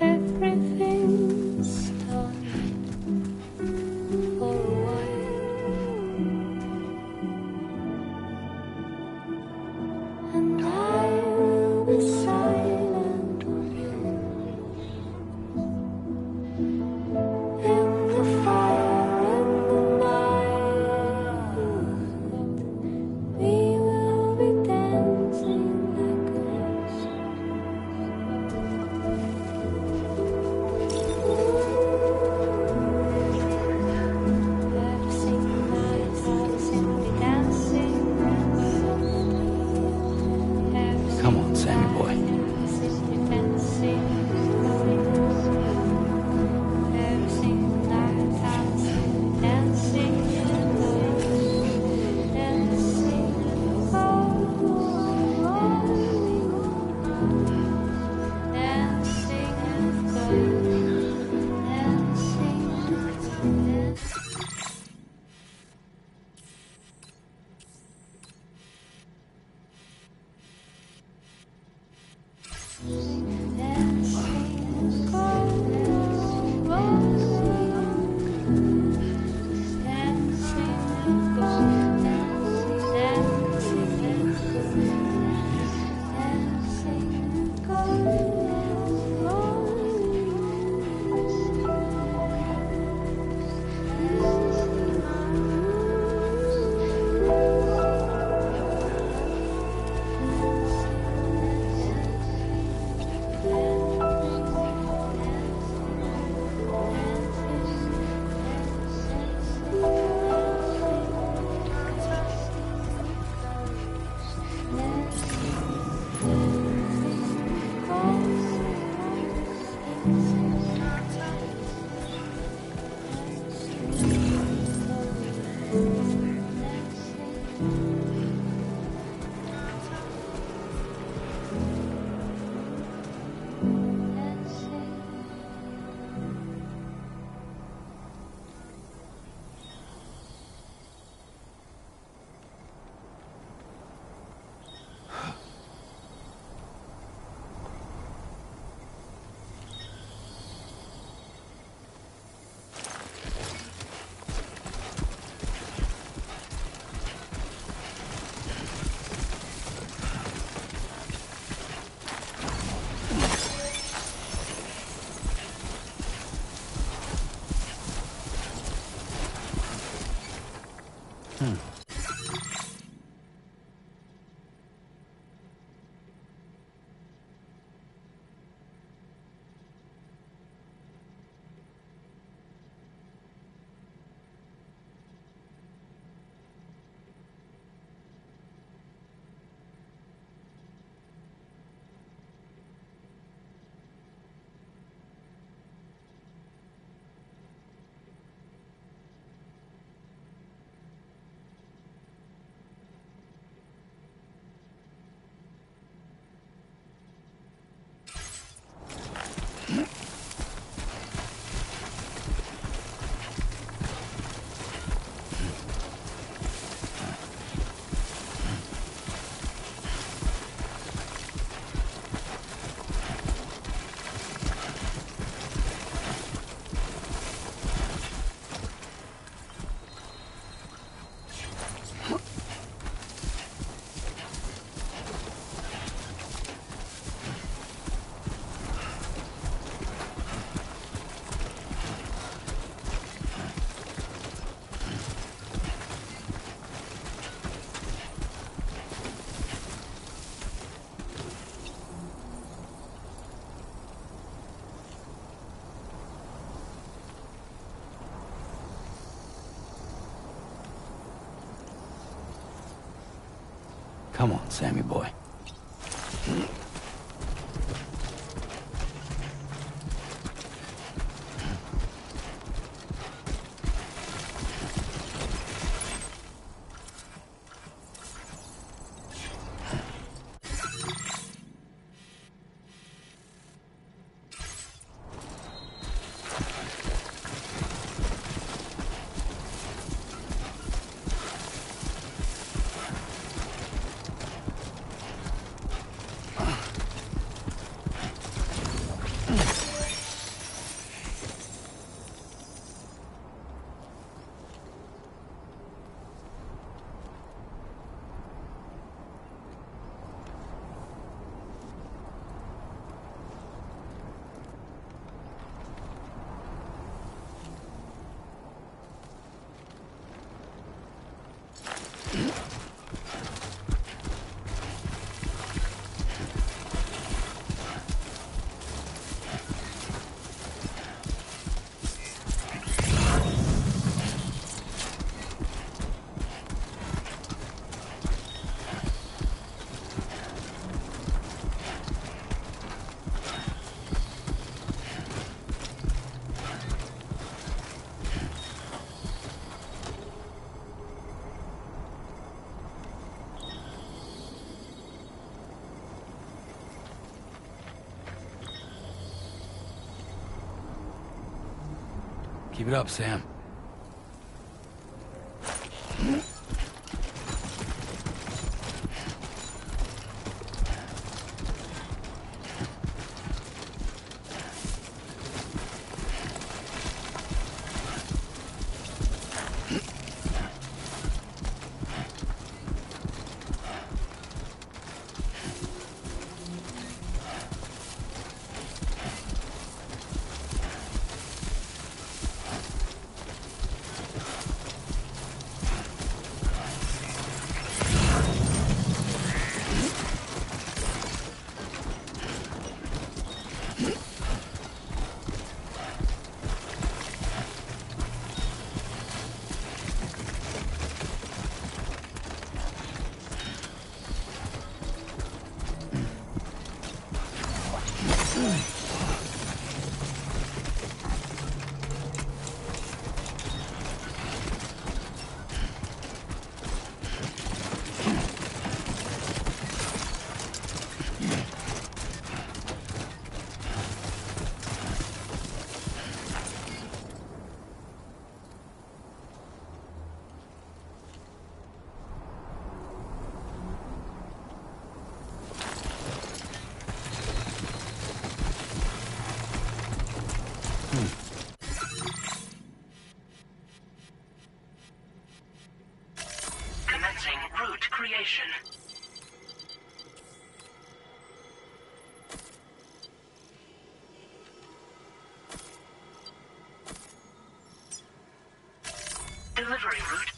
Everything's done for a while, and I will be silent on you. In the fire, in the night, we will be dancing like ghosts. Every single night, I'll simply dancing. Come on, Sammy boy. Simply dancing. Every single night, I'll simply dancing. Dancing. Come on, Sammy boy. Keep it up, Sam. Commencing route creation. Delivery route.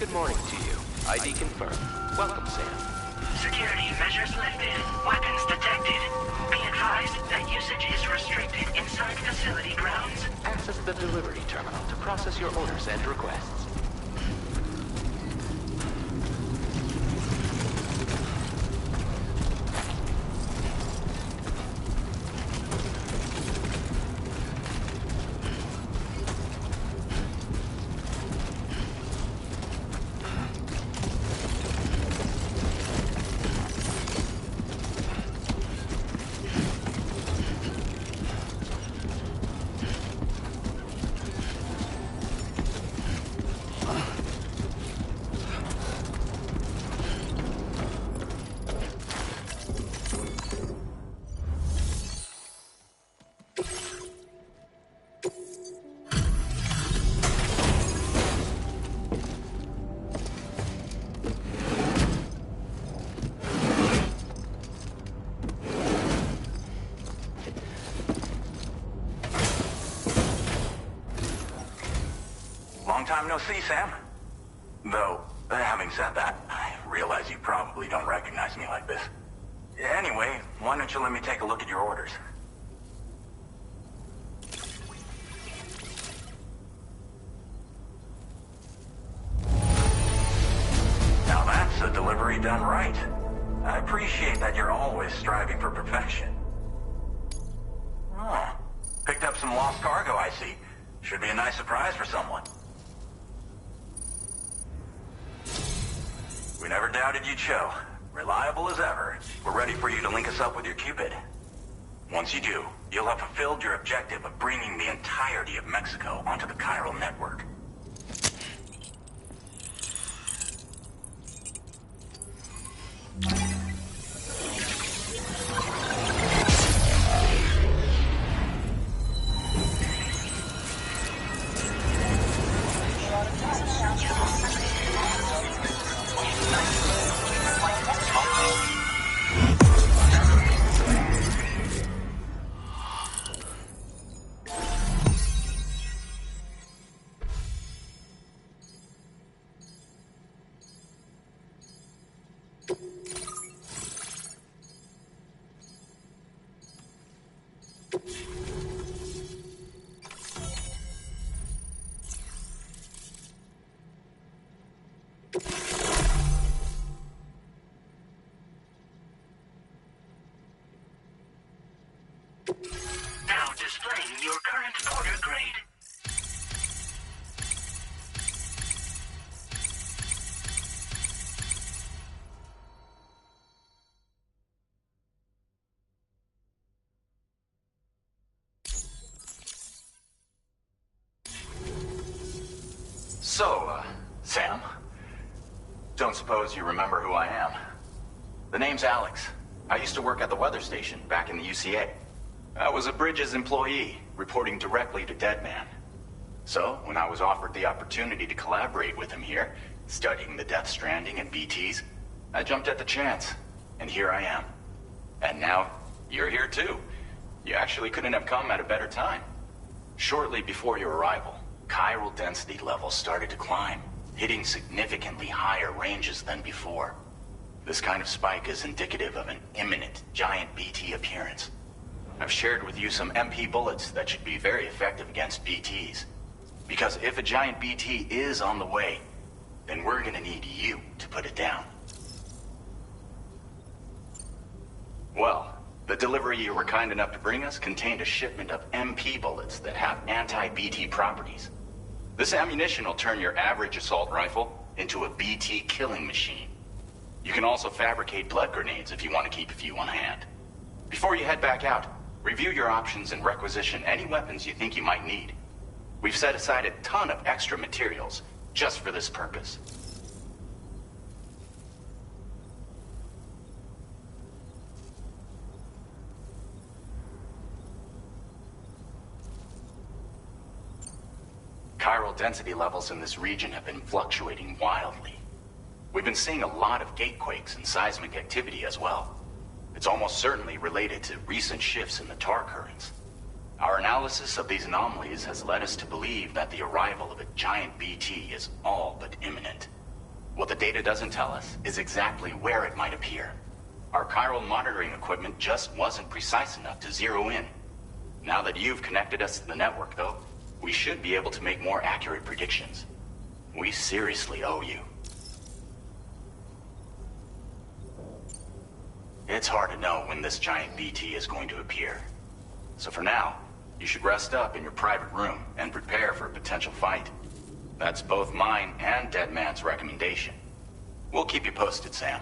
Good morning to you. ID confirmed. Welcome, Sam. Security measures lifted. Weapons detected. Be advised that usage is restricted inside facility grounds. Access the delivery terminal to process your orders and requests. Long time no see, Sam. Though, having said that, I realize you probably don't recognize me like this. Anyway, why don't you let me take a look at your orders? Now that's a delivery done right. I appreciate that you're always striving for perfection. Oh, picked up some lost cargo, I see. Should be a nice surprise for someone. We never doubted you'd show. Reliable as ever. We're ready for you to link us up with your Cupid. Once you do, you'll have fulfilled your objective of bringing the entirety of Mexico onto the chiral network. your current order grade. So, Sam, don't suppose you remember who I am? The name's Alex. I used to work at the weather station back in the UCA. I was a Bridges employee, reporting directly to Deadman. So, when I was offered the opportunity to collaborate with him here, studying the Death Stranding and BTs, I jumped at the chance, and here I am. And now, you're here too. You actually couldn't have come at a better time. Shortly before your arrival, chiral density levels started to climb, hitting significantly higher ranges than before. This kind of spike is indicative of an imminent giant BT appearance. I've shared with you some MP bullets that should be very effective against BTs. Because if a giant BT is on the way, then we're gonna need you to put it down. Well, the delivery you were kind enough to bring us contained a shipment of MP bullets that have anti-BT properties. This ammunition will turn your average assault rifle into a BT killing machine. You can also fabricate blood grenades if you want to keep a few on hand. Before you head back out, review your options and requisition any weapons you think you might need. We've set aside a ton of extra materials just for this purpose. Chiral density levels in this region have been fluctuating wildly. We've been seeing a lot of gatequakes and seismic activity as well. It's almost certainly related to recent shifts in the tar currents. Our analysis of these anomalies has led us to believe that the arrival of a giant BT is all but imminent. What the data doesn't tell us is exactly where it might appear. Our chiral monitoring equipment just wasn't precise enough to zero in. Now that you've connected us to the network, though, we should be able to make more accurate predictions. We seriously owe you. It's hard to know when this giant BT is going to appear. So for now, you should rest up in your private room and prepare for a potential fight. That's both mine and Deadman's recommendation. We'll keep you posted, Sam.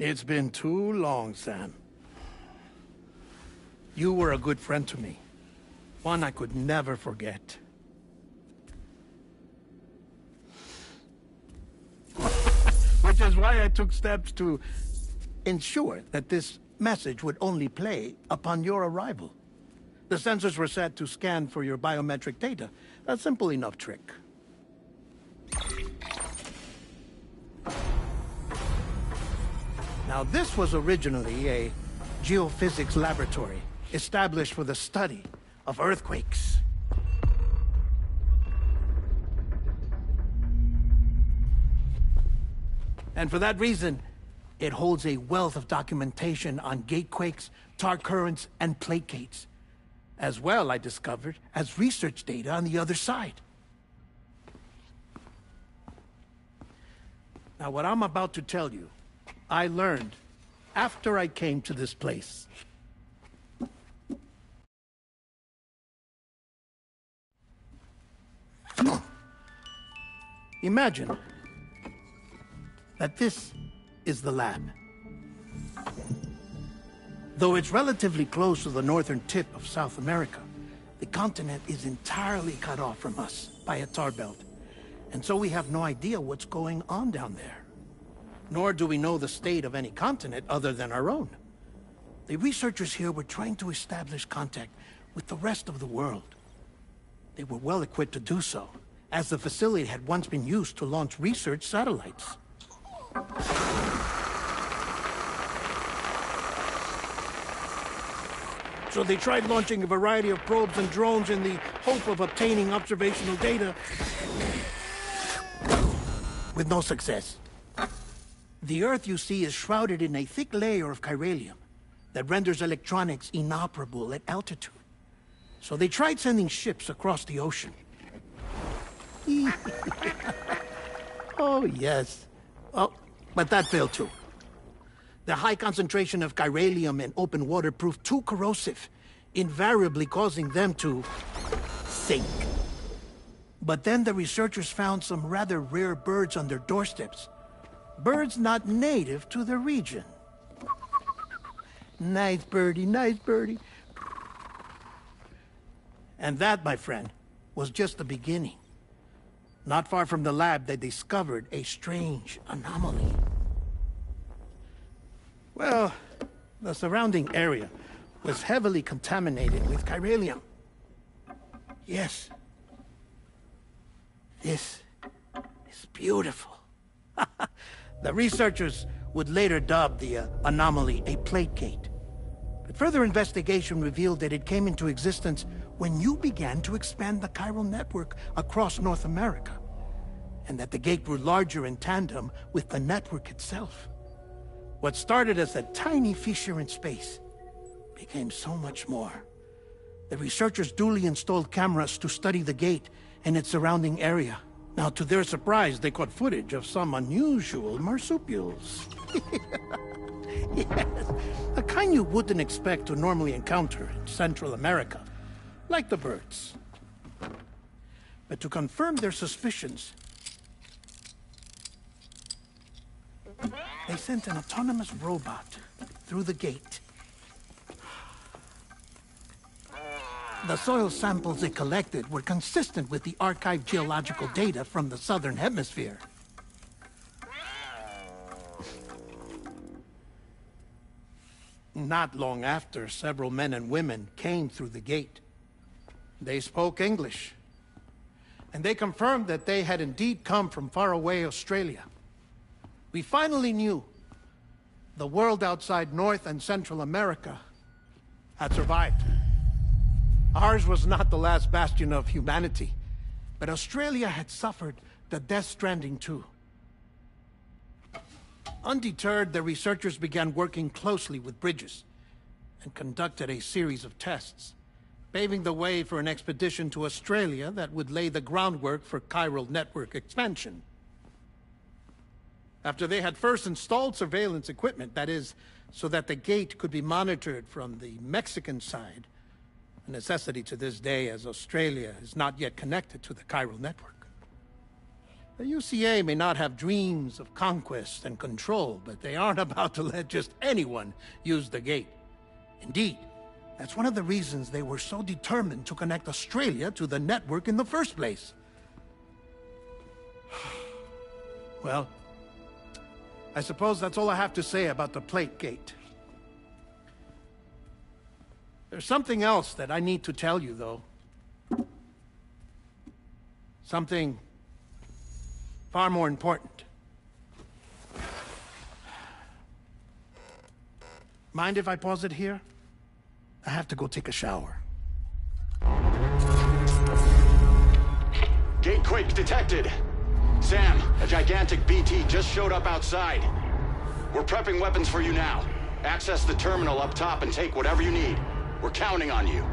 It's been too long, Sam. You were a good friend to me. One I could never forget. Which is why I took steps to ensure that this message would only play upon your arrival. The sensors were set to scan for your biometric data. A simple enough trick. Now, this was originally a geophysics laboratory established for the study of earthquakes. And for that reason, it holds a wealth of documentation on gatequakes, tar currents, and placates. As well, I discovered, as research data on the other side. Now, what I'm about to tell you, I learned after I came to this place. Imagine that this is the lab. Though it's relatively close to the northern tip of South America, the continent is entirely cut off from us. by a tar belt. And so we have no idea what's going on down there. Nor do we know the state of any continent other than our own. The researchers here were trying to establish contact with the rest of the world. They were well equipped to do so, as the facility had once been used to launch research satellites. So they tried launching a variety of probes and drones in the hope of obtaining observational data, with no success. The Earth, you see, is shrouded in a thick layer of chiralium that renders electronics inoperable at altitude. So they tried sending ships across the ocean. Oh, yes. Oh, but that failed too. The high concentration of chiralium in open water proved too corrosive, invariably causing them to sink. But then the researchers found some rather rare birds on their doorsteps. Birds not native to the region. Nice birdie, nice birdie. And that, my friend, was just the beginning. Not far from the lab, they discovered a strange anomaly. Well, the surrounding area was heavily contaminated with chiralium. Yes. This is beautiful. The researchers would later dub the anomaly a plate gate. But further investigation revealed that it came into existence when you began to expand the chiral network across North America, and that the gate grew larger in tandem with the network itself. What started as a tiny fissure in space became so much more. The researchers duly installed cameras to study the gate and its surrounding area. Now, to their surprise, they caught footage of some unusual marsupials. Yes, a kind you wouldn't expect to normally encounter in Central America, like the birds. But to confirm their suspicions, they sent an autonomous robot through the gate. The soil samples it collected were consistent with the archived geological data from the southern hemisphere. Not long after, several men and women came through the gate. They spoke English, and they confirmed that they had indeed come from faraway Australia. We finally knew the world outside North and Central America had survived. Ours was not the last bastion of humanity, but Australia had suffered the death stranding too. Undeterred, the researchers began working closely with Bridges and conducted a series of tests, paving the way for an expedition to Australia that would lay the groundwork for chiral network expansion. After they had first installed surveillance equipment, that is, so that the gate could be monitored from the Mexican side, a necessity to this day as Australia is not yet connected to the chiral network. The UCA may not have dreams of conquest and control, but they aren't about to let just anyone use the gate. Indeed, that's one of the reasons they were so determined to connect Australia to the network in the first place. Well, I suppose that's all I have to say about the plate gate. There's something else that I need to tell you, though. Something far more important. Mind if I pause it here? I have to go take a shower. Gate quake detected. Sam, a gigantic BT just showed up outside. We're prepping weapons for you now. Access the terminal up top and take whatever you need. We're counting on you.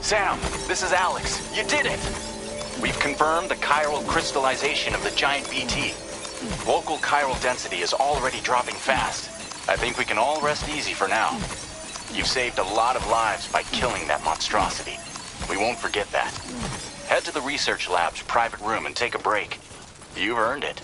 Sam, this is Alex. You did it! We've confirmed the chiral crystallization of the giant BT. Local chiral density is already dropping fast. I think we can all rest easy for now. You've saved a lot of lives by killing that monstrosity. We won't forget that. Head to the research lab's private room and take a break. You've earned it.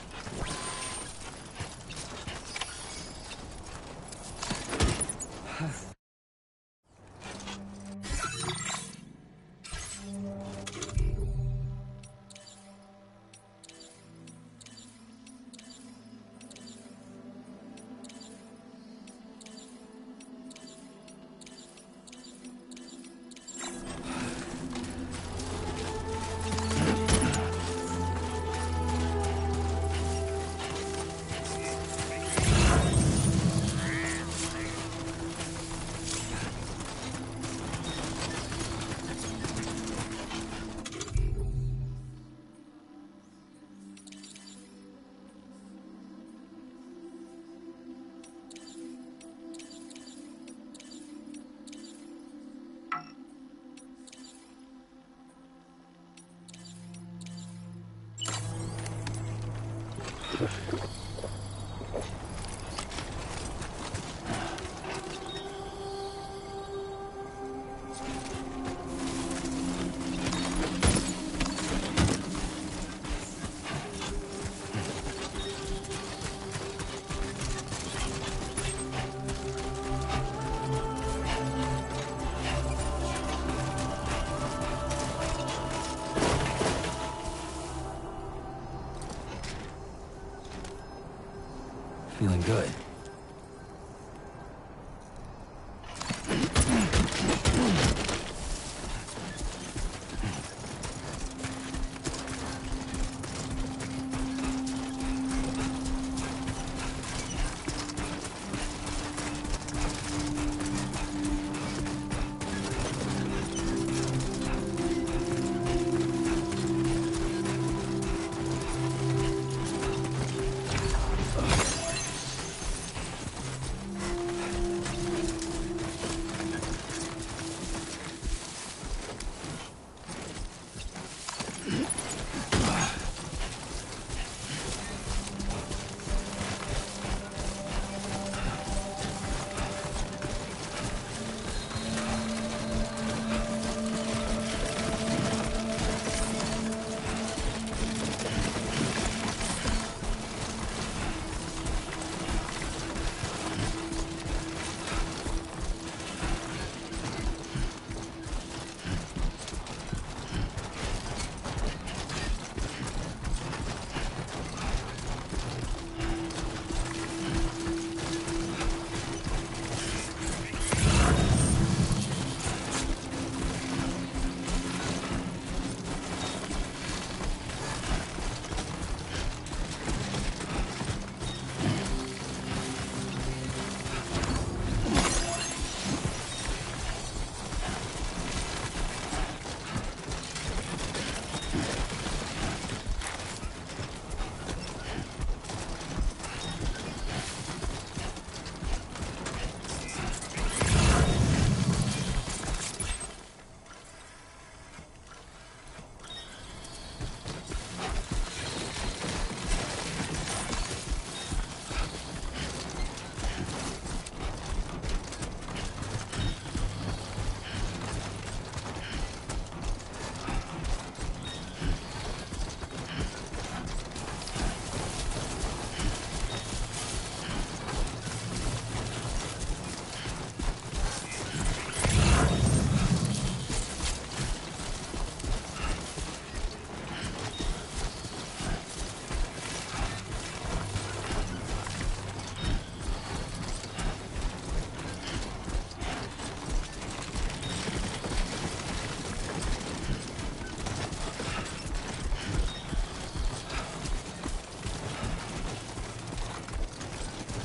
Feeling good.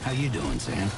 How you doing, Sam?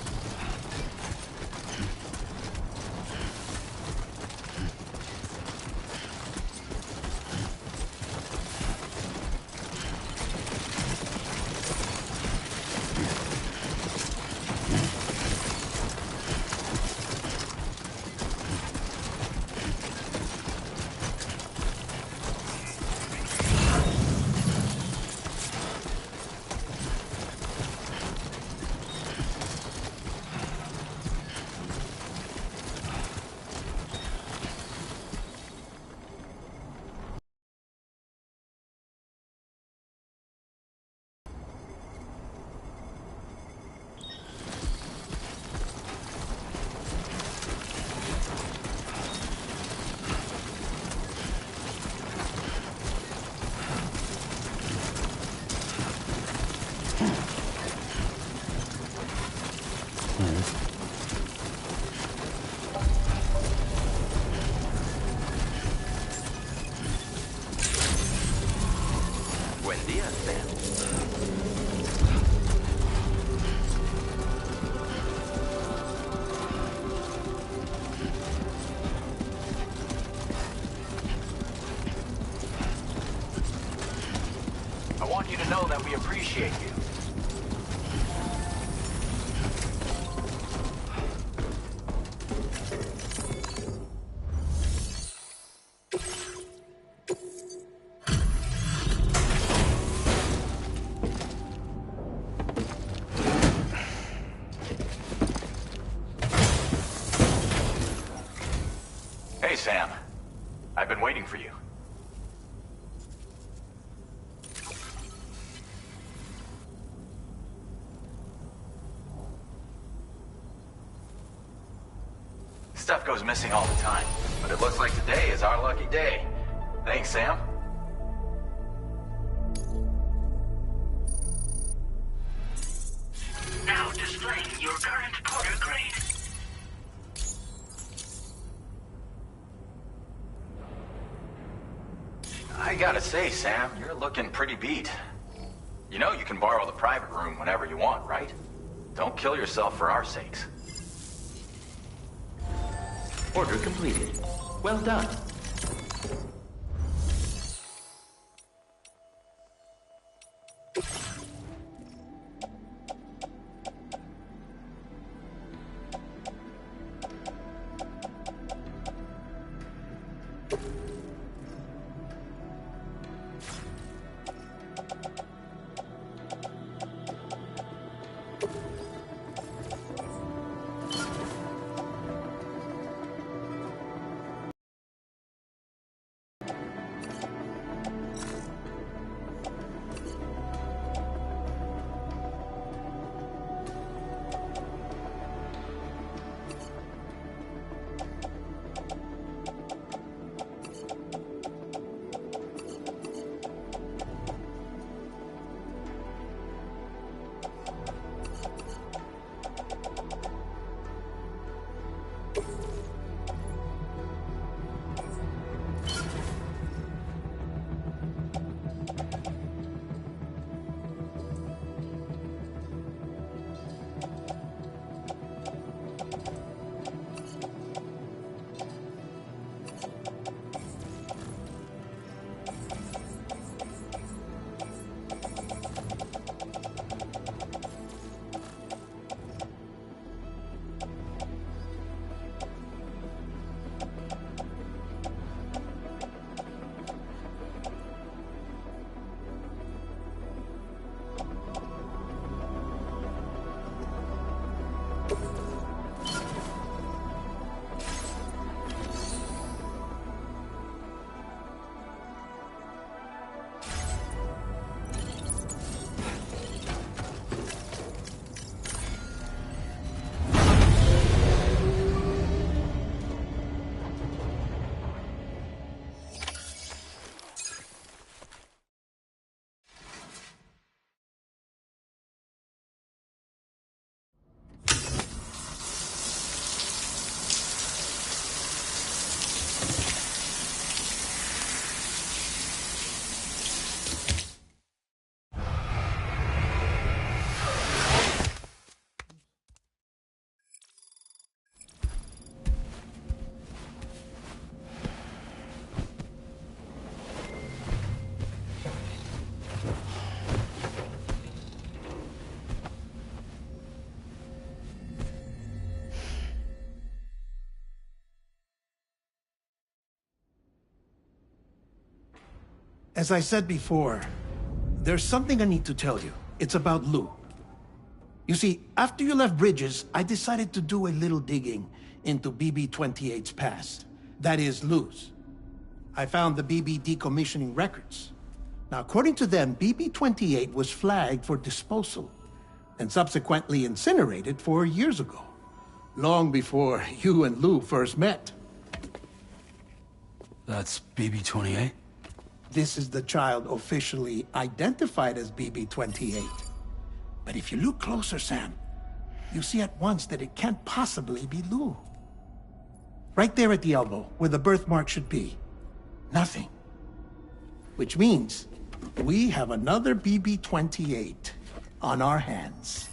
idea, Sam. I want you to know that we appreciate you. Hey, Sam. I've been waiting for you. Stuff goes missing all the time, but it looks like today is our lucky day. Thanks, Sam. Now displaying your current Porter grade. I gotta say, Sam, you're looking pretty beat. You know you can borrow the private room whenever you want, right? Don't kill yourself for our sakes. Order completed. Well done. As I said before, there's something I need to tell you. It's about Lou. You see, after you left Bridges, I decided to do a little digging into BB-28's past. That is, Lou's. I found the BB decommissioning records. Now, according to them, BB-28 was flagged for disposal and subsequently incinerated 4 years ago, long before you and Lou first met. That's BB-28? This is the child officially identified as BB-28. But if you look closer, Sam, you see at once that it can't possibly be Lou. Right there at the elbow, where the birthmark should be. Nothing. Which means We have another BB-28 on our hands.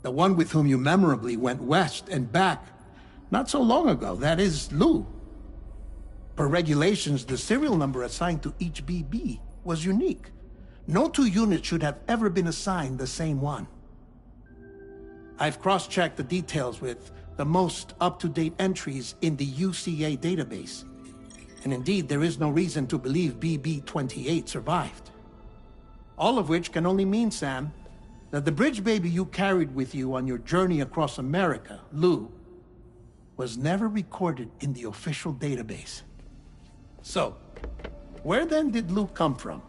The one with whom you memorably went west and back not so long ago. That is Lou. Per regulations, the serial number assigned to each BB was unique. No two units should have ever been assigned the same one. I've cross-checked the details with the most up-to-date entries in the UCA database. And indeed, there is no reason to believe BB-28 survived. All of which can only mean, Sam, that the bridge baby you carried with you on your journey across America, Lou, was never recorded in the official database. So, where then did Lou come from?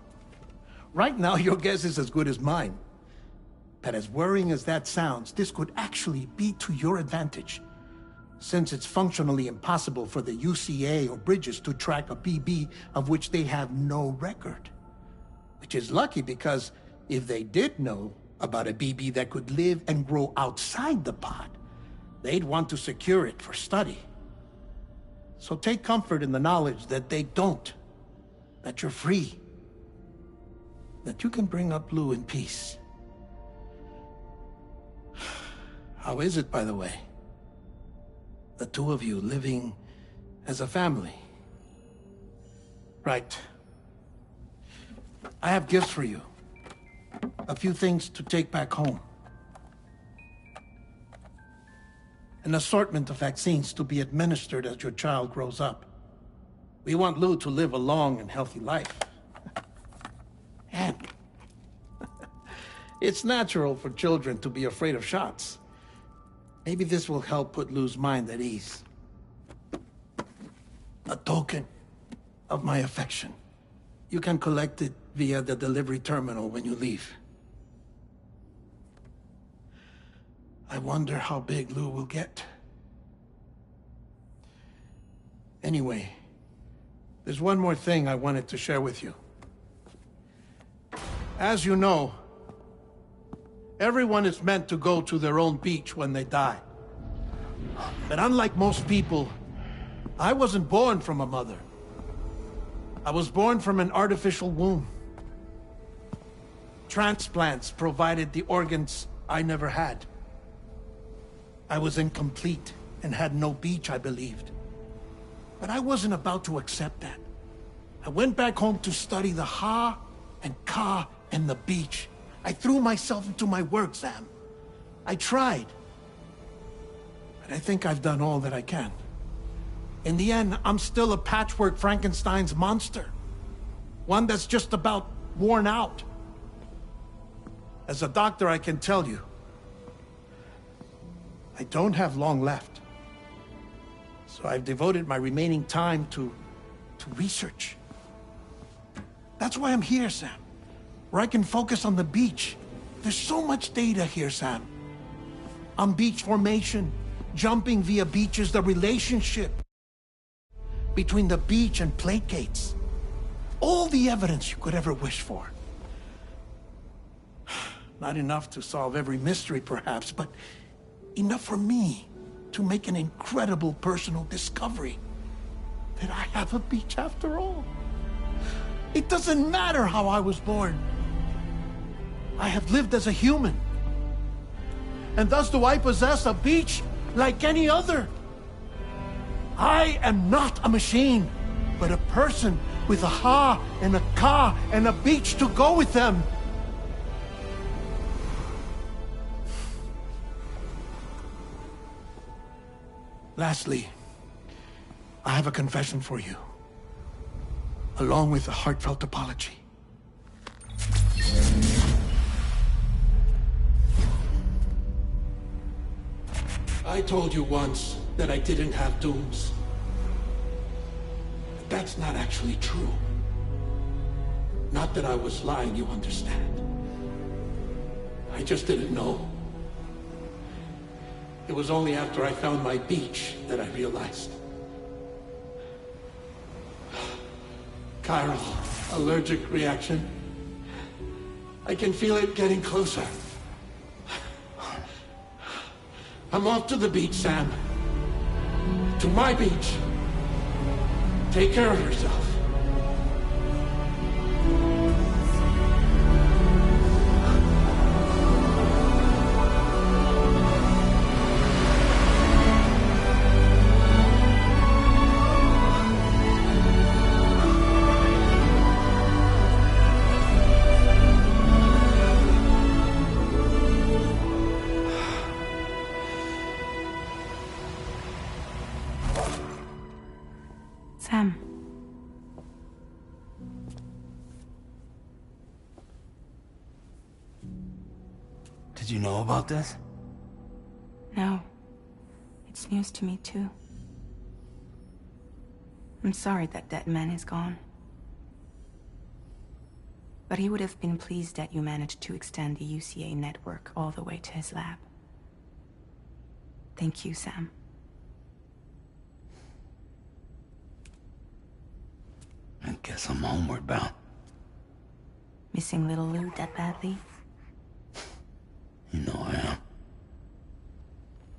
Right now, your guess is as good as mine. But as worrying as that sounds, this could actually be to your advantage, since it's functionally impossible for the UCA or Bridges to track a BB of which they have no record. Which is lucky, because if they did know about a BB that could live and grow outside the pod, they'd want to secure it for study. So take comfort in the knowledge that they don't, that you're free, that you can bring up Lou in peace. How is it, by the way? The two of you living as a family? Right. I have gifts for you. A few things to take back home. An assortment of vaccines to be administered as your child grows up. We want Lou to live a long and healthy life. And it's natural for children to be afraid of shots. Maybe this will help put Lou's mind at ease. A token of my affection. You can collect it via the delivery terminal when you leave. I wonder how big Lou will get. Anyway, there's one more thing I wanted to share with you. As you know, everyone is meant to go to their own beach when they die. But unlike most people, I wasn't born from a mother. I was born from an artificial womb. Transplants provided the organs I never had. I was incomplete and had no beach, I believed. But I wasn't about to accept that. I went back home to study the Ha and Ka and the beach. I threw myself into my work, Sam. I tried. But I think I've done all that I can. In the end, I'm still a patchwork Frankenstein's monster. One that's just about worn out. As a doctor, I can tell you, I don't have long left. So I've devoted my remaining time to research. That's why I'm here, Sam. Where I can focus on the beach. There's so much data here, Sam. On beach formation, jumping via beaches, the relationship between the beach and plate gates. All the evidence you could ever wish for. Not enough to solve every mystery, perhaps, but enough for me to make an incredible personal discovery. That I have a beach after all. It doesn't matter how I was born. I have lived as a human. And thus do I possess a beach like any other. I am not a machine, but a person with a Ha and a Ka and a beach to go with them. Lastly, I have a confession for you, along with a heartfelt apology. I told you once that I didn't have dooms. But that's not actually true. Not that I was lying, you understand. I just didn't know. It was only after I found my beach that I realized. Chiral allergic reaction. I can feel it getting closer. I'm off to the beach, Sam. To my beach. Take care of yourself. Sam. Did you know about this? No. It's news to me, too. I'm sorry that that man is gone. But he would have been pleased that you managed to extend the UCA network all the way to his lab. Thank you, Sam. I guess I'm homeward bound. Missing little Lou that badly? You know I am.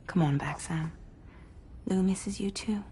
Come on back, Sam. Lou misses you too.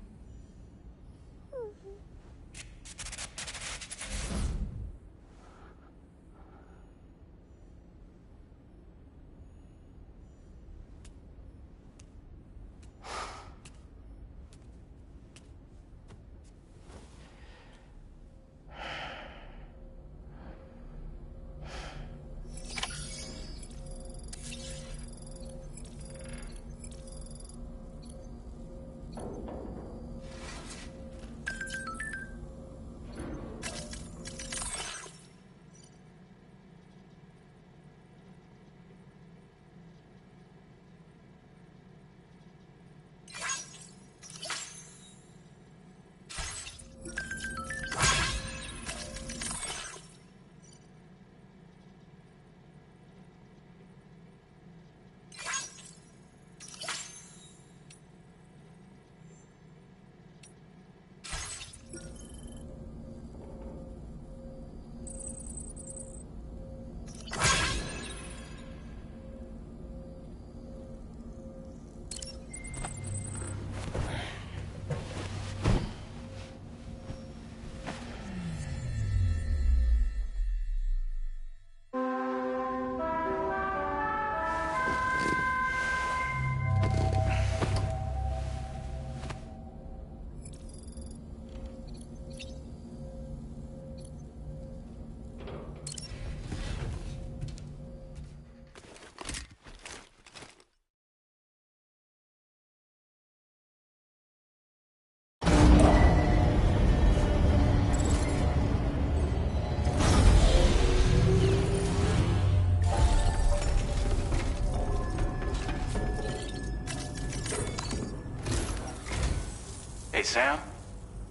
Hey, Sam.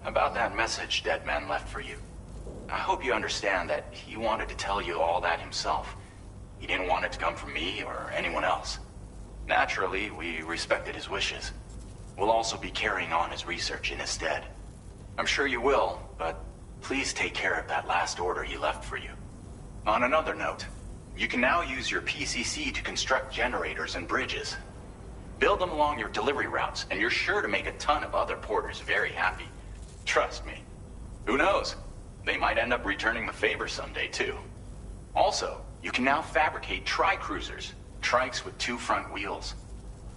About that message Deadman left for you. I hope you understand that he wanted to tell you all that himself. He didn't want it to come from me or anyone else. Naturally, we respected his wishes. We'll also be carrying on his research in his stead. I'm sure you will, but please take care of that last order he left for you. On another note, you can now use your PCC to construct generators and bridges. Build them along your delivery routes, and you're sure to make a ton of other porters very happy. Trust me. Who knows? They might end up returning the favor someday, too. Also, you can now fabricate tri-cruisers, trikes with 2 front wheels.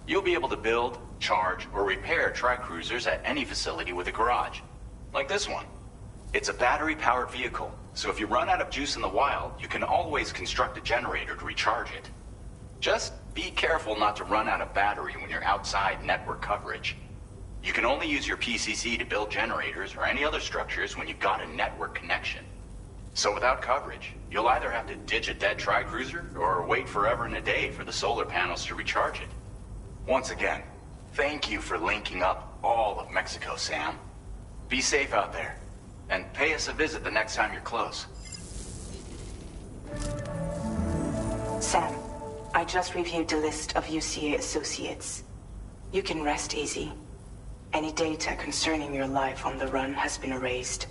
You'll be able to build, charge, or repair tri-cruisers at any facility with a garage. Like this one. It's a battery-powered vehicle, so if you run out of juice in the wild, you can always construct a generator to recharge it. Just be careful not to run out of battery when you're outside network coverage. You can only use your PCC to build generators or any other structures when you've got a network connection. So without coverage, you'll either have to ditch a dead tri-cruiser or wait forever and a day for the solar panels to recharge it. Once again, thank you for linking up all of Mexico, Sam. Be safe out there, and pay us a visit the next time you're close. Sam, I just reviewed the list of UCA associates. You can rest easy. Any data concerning your life on the run has been erased.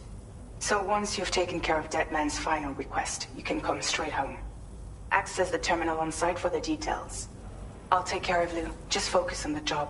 So once you've taken care of Deadman's final request, you can come straight home. Access the terminal on site for the details. I'll take care of Lou. Just focus on the job.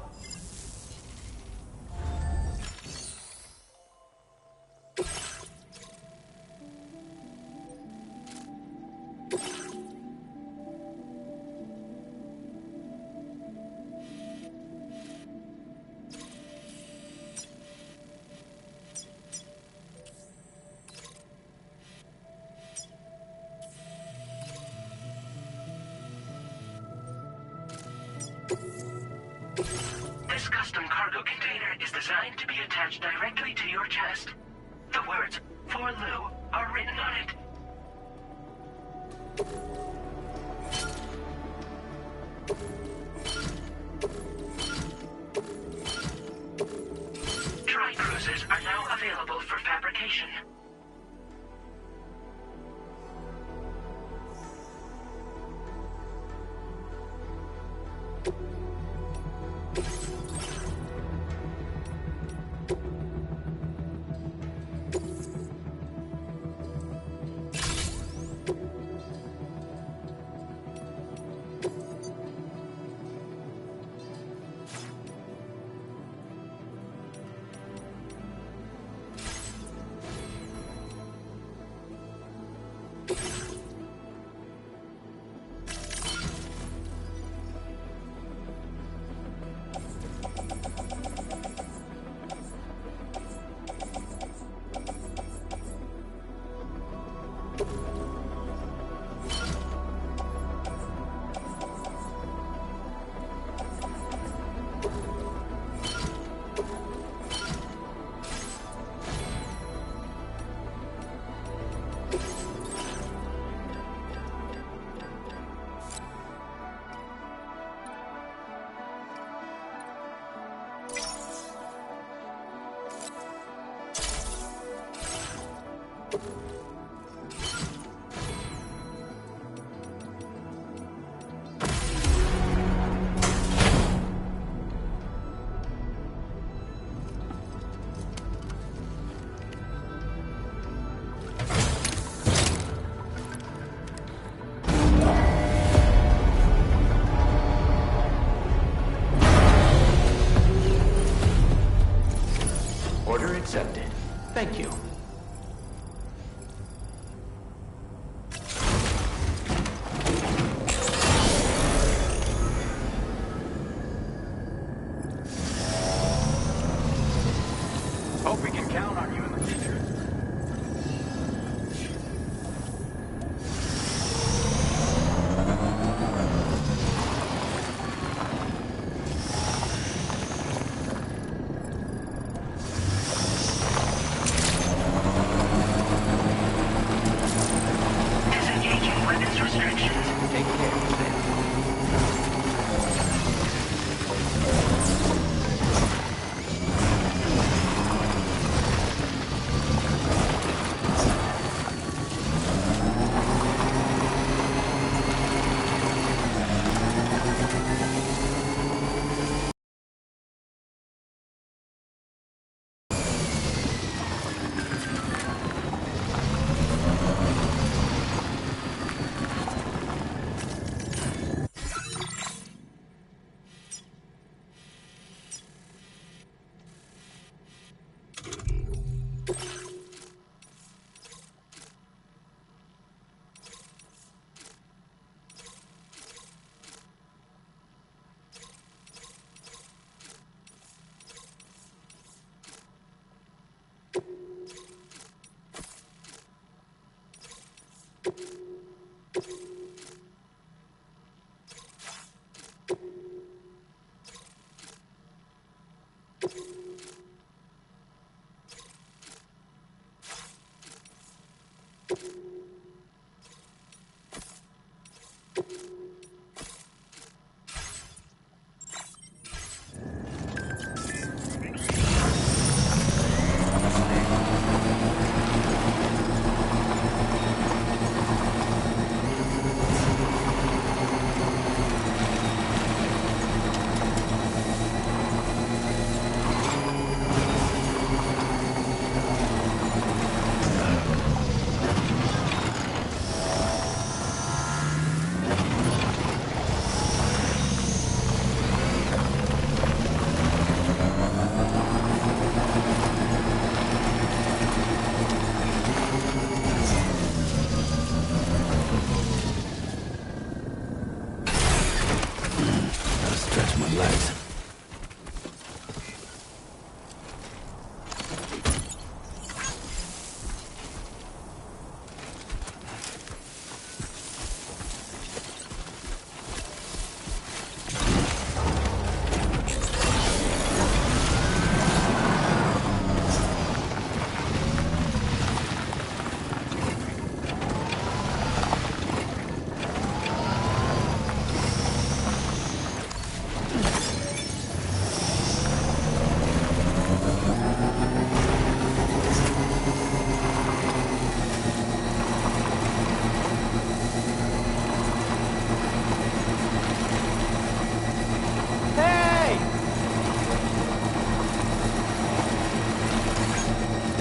This custom cargo container is designed to be attached attached directly to your chest. The words, "For Lou," are written on it. Tri-cruisers are now available for fabrication. Order accepted. Thank you. Hope we can count on you in the future. Disengaging weapons restrictions. Take care, Sam.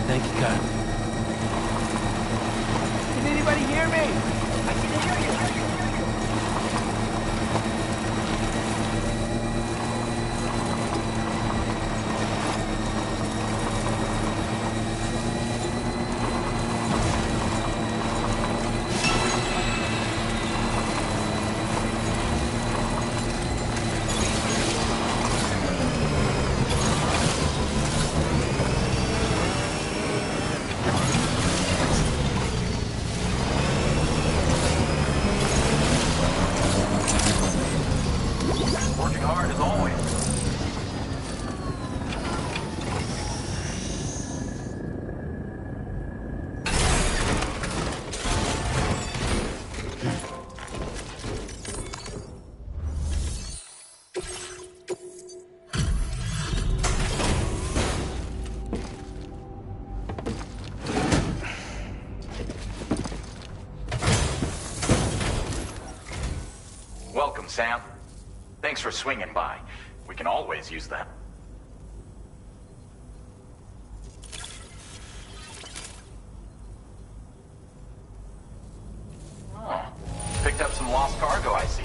Thank you, Kyle. Can anybody hear me? I can hear you. Working hard as always. Welcome, Sam. Thanks for swinging by. We can always use that. Oh, picked up some lost cargo, I see.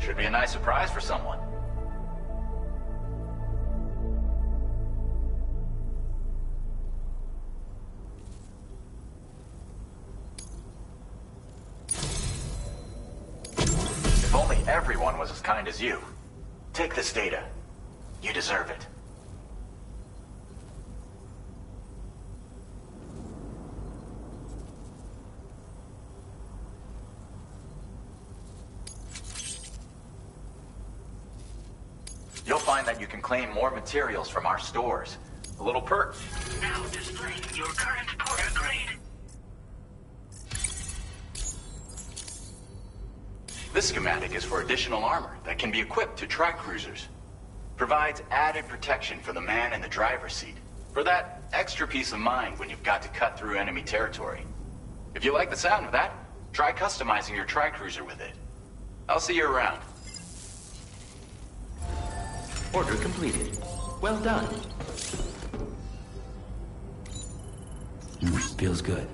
Should be a nice surprise for someone. If only everyone was as kind as you. Take this data. You deserve it. You'll find that you can claim more materials from our stores. A little perk. Now displaying your current porter grade. This schematic is for additional armor that can be equipped to track cruisers. Provides added protection for the man in the driver's seat. For that extra peace of mind when you've got to cut through enemy territory. If you like the sound of that, try customizing your tri-cruiser with it. I'll see you around. Order completed. Well done. Feels good.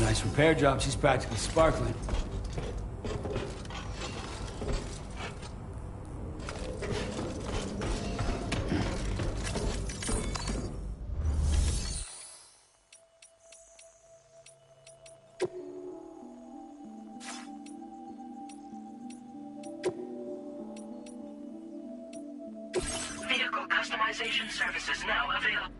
Nice repair job. She's practically sparkling. Vehicle customization services now available.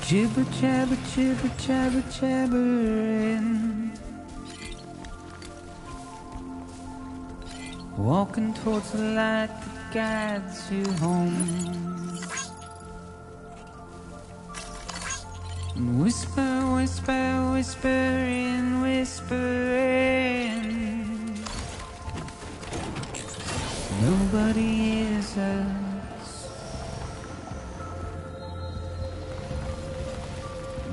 Jibber jabber, jibber jabber, jabbering. Walking towards the light that guides you home. And whisper, whisper, whispering, whispering. Nobody hears us.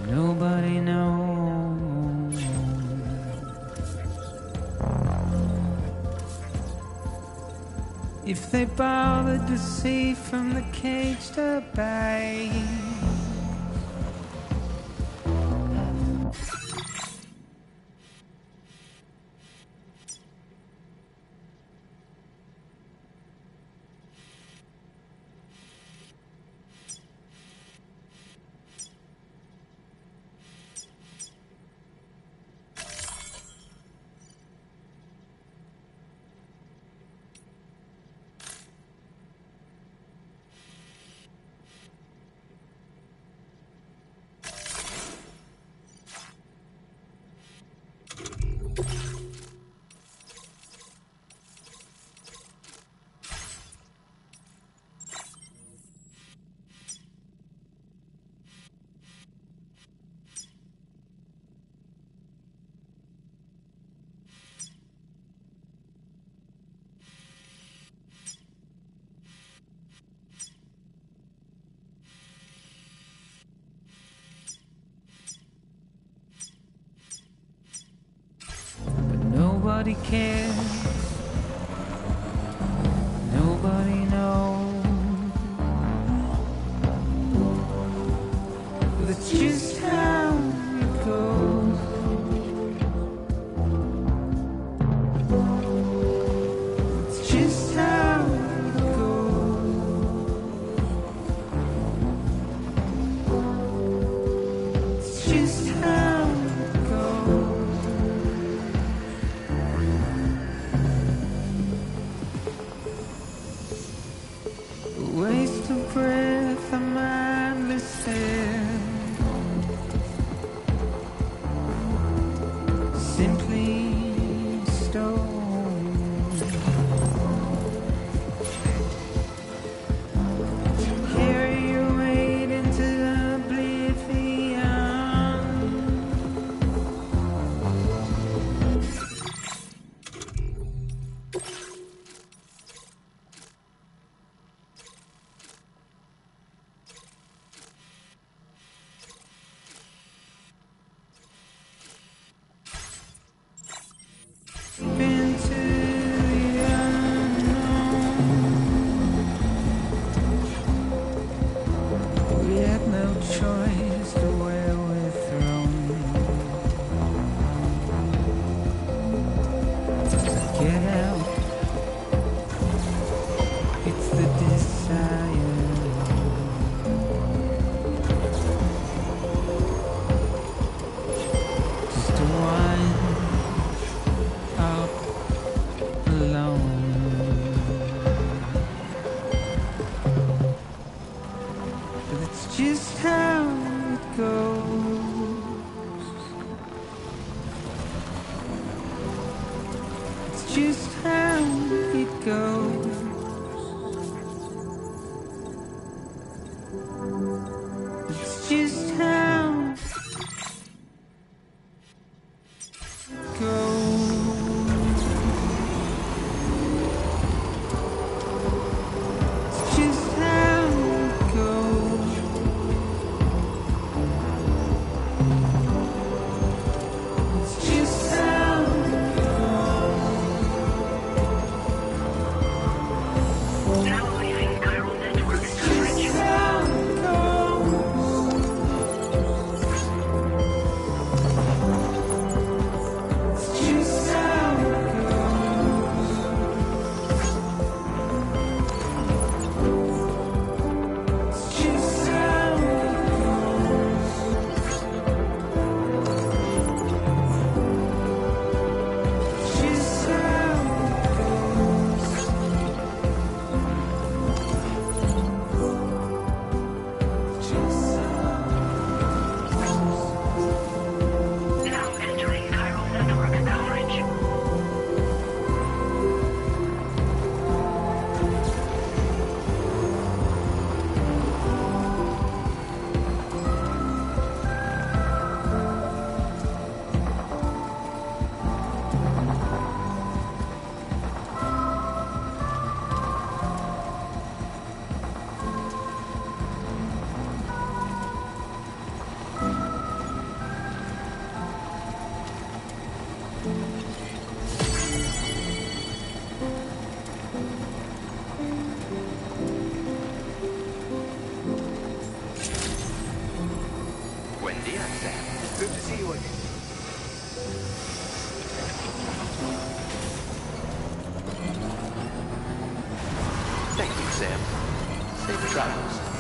Nobody knows. If they bothered to see from the cage to bay. Nobody cares. Nobody knows. That's just how it goes. It's just how it goes. It's just how it goes. Waste of breath, a mindless stare. Simply stone. Carry your weight into oblivion. Into the unknown. We had no choice to where we're thrown. Get out. It's the desire. Just to wind up alone. But it's just how it goes. It's just how it goes. It's just how it goes. It's just how it goes. Buen dia, Sam. Good to see you again. Thank you, Sam. Safe travels.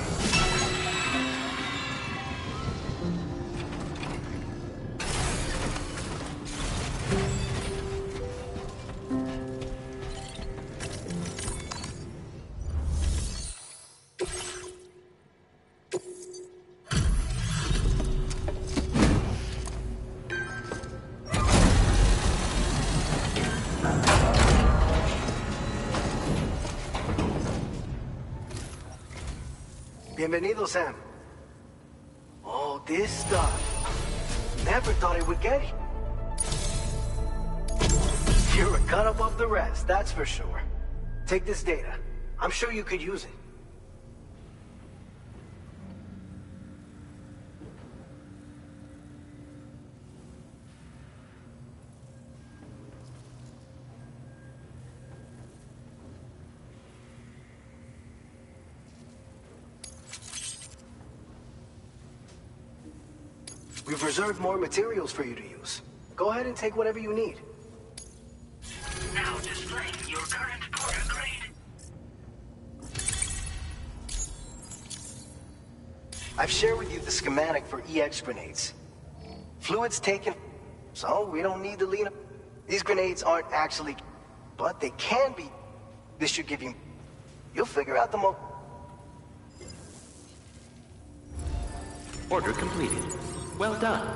Bienvenido, Sam. Oh, this stuff. Never thought it would get you. You're a cut above the rest, that's for sure. Take this data. I'm sure you could use it. We've reserved more materials for you to use. Go ahead and take whatever you need. Now displaying your current porter grade. I've shared with you the schematic for EX grenades. Fluid's taken, so we don't need to lean up. These grenades aren't actually, but they can be. This should give you... You'll figure out the mo... Order completed. Well done.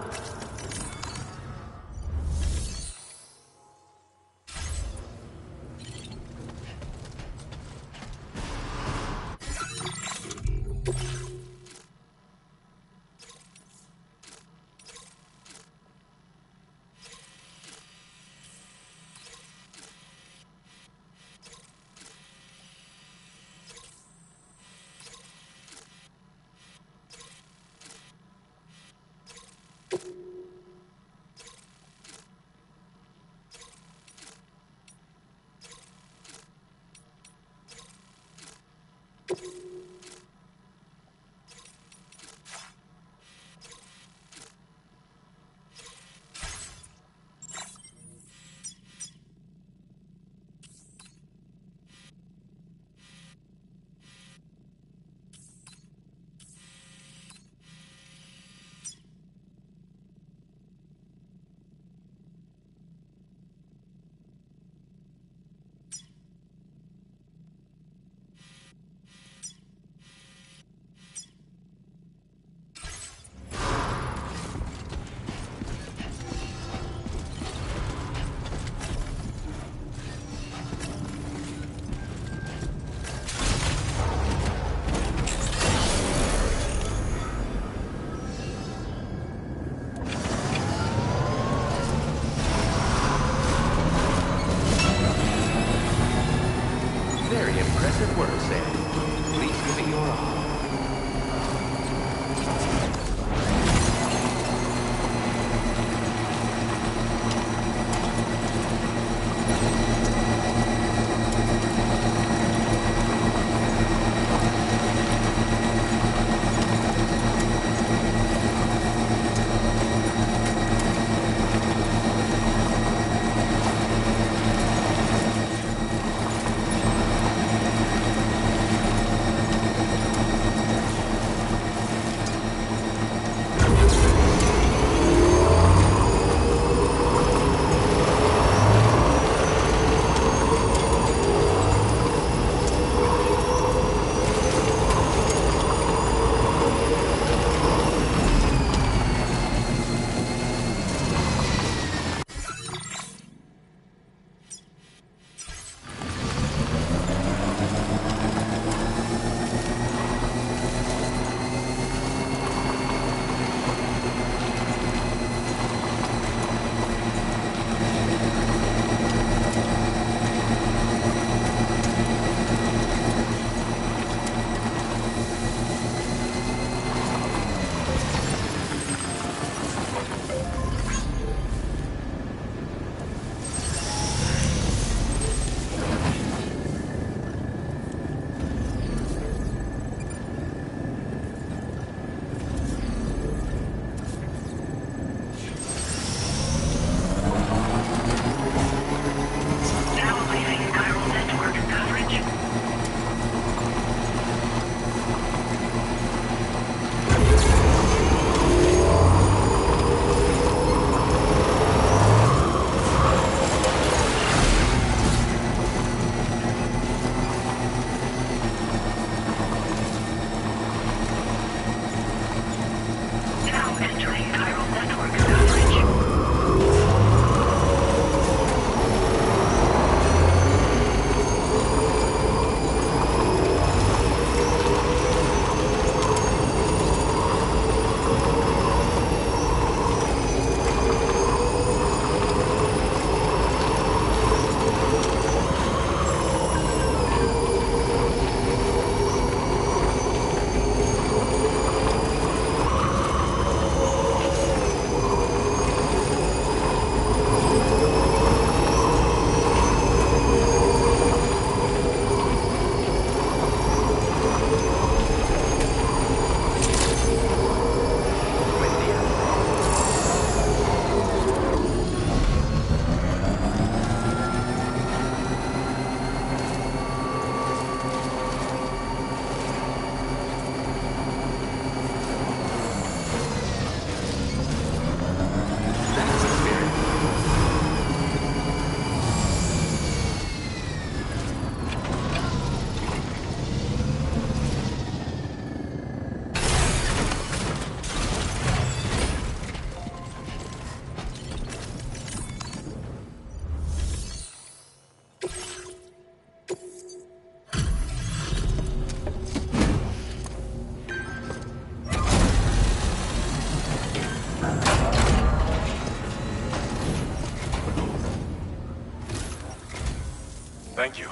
Thank you.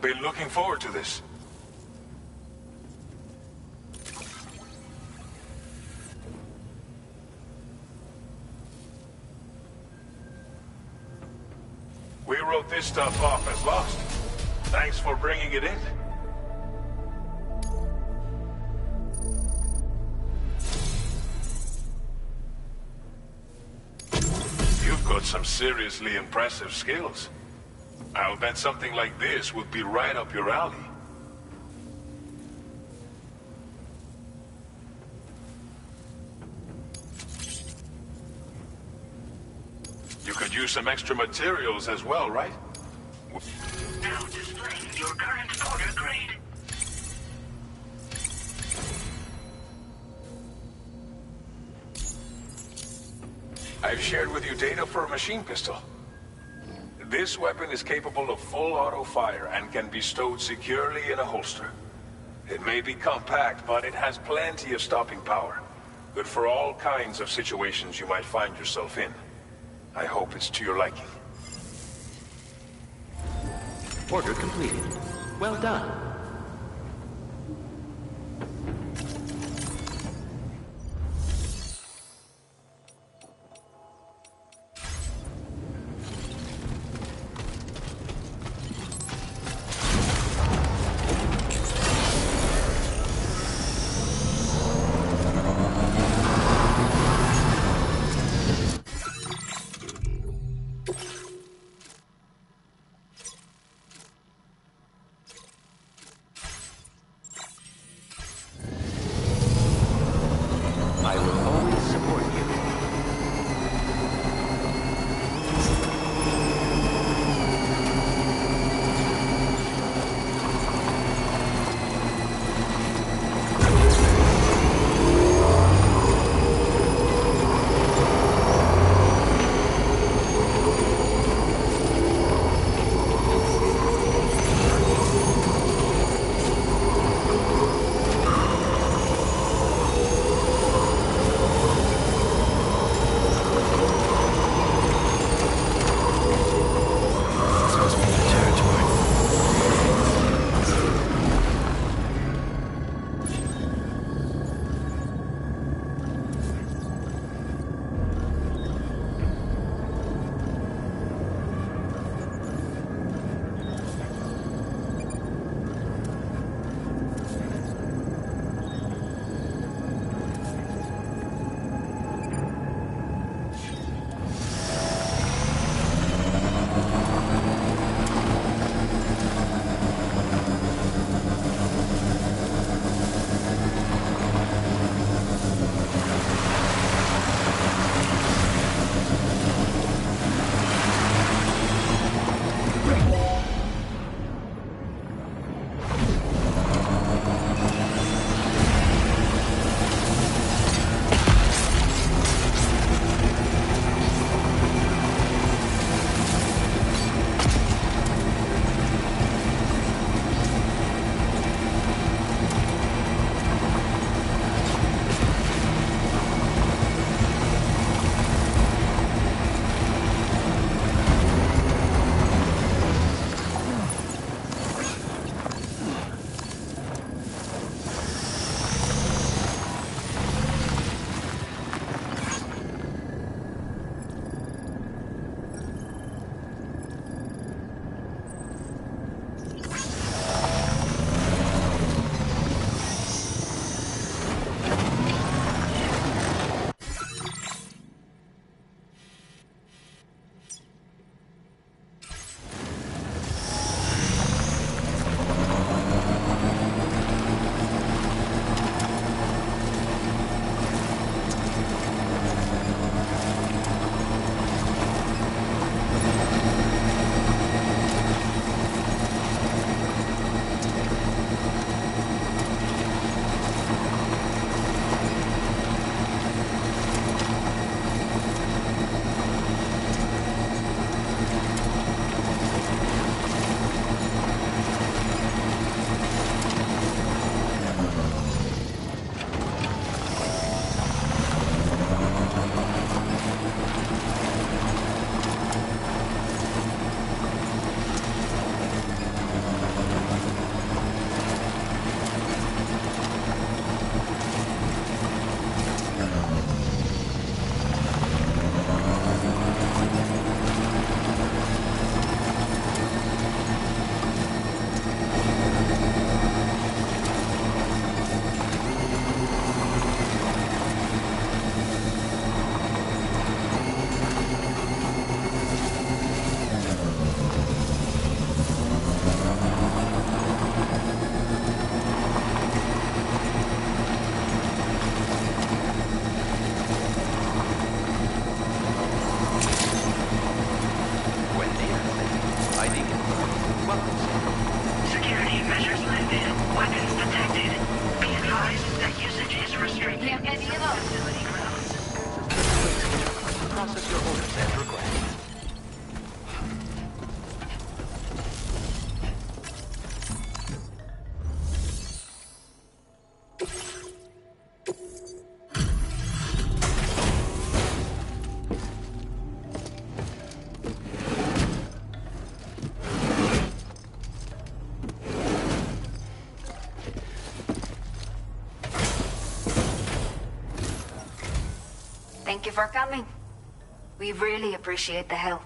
Been looking forward to this. We wrote this stuff off as lost. Thanks for bringing it in. You've got some seriously impressive skills. I'll bet something like this would be right up your alley. You could use some extra materials as well, right? Now displaying your current order grade. I've shared with you data for a machine pistol. This weapon is capable of full auto fire and can be stowed securely in a holster. It may be compact, but it has plenty of stopping power. Good for all kinds of situations you might find yourself in. I hope it's to your liking. Order completed. Well done. Thank you for coming. We really appreciate the help.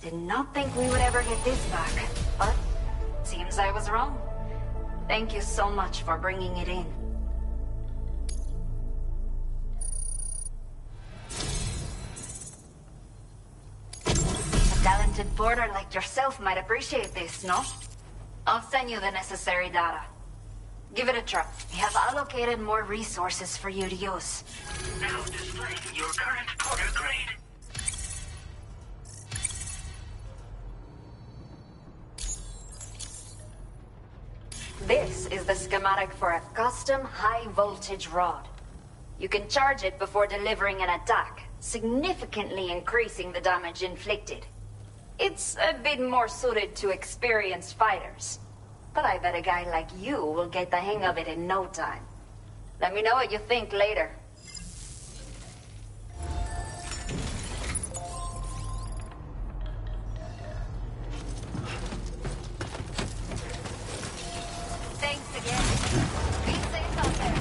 Did not think we would ever get this back, but seems I was wrong. Thank you so much for bringing it in. A talented porter like yourself might appreciate this, no? I'll send you the necessary data. Give it a try. We have allocated more resources for you to use. Now displaying your current porter grade. This is the schematic for a custom high-voltage rod. You can charge it before delivering an attack, significantly increasing the damage inflicted. It's a bit more suited to experienced fighters, but I bet a guy like you will get the hang of it in no time. Let me know what you think later. Thanks again. Be safe out there.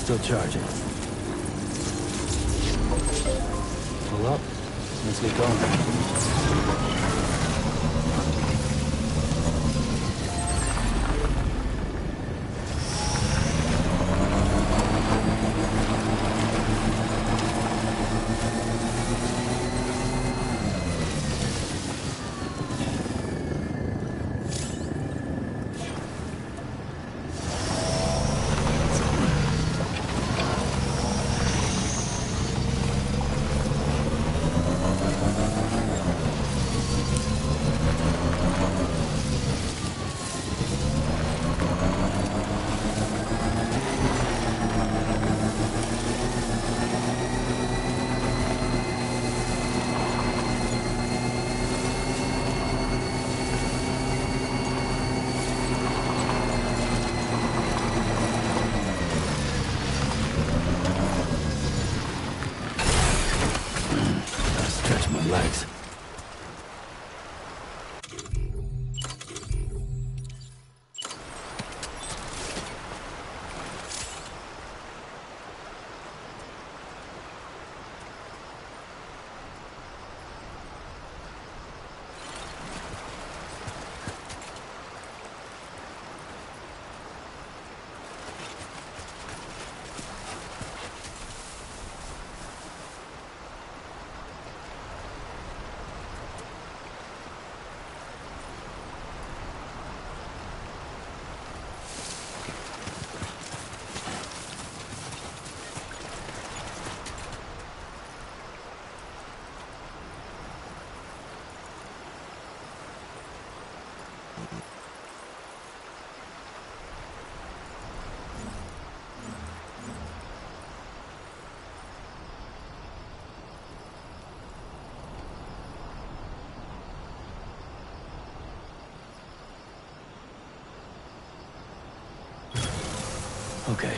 Still charging. Pull up. Let's get going. Okay.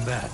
bad.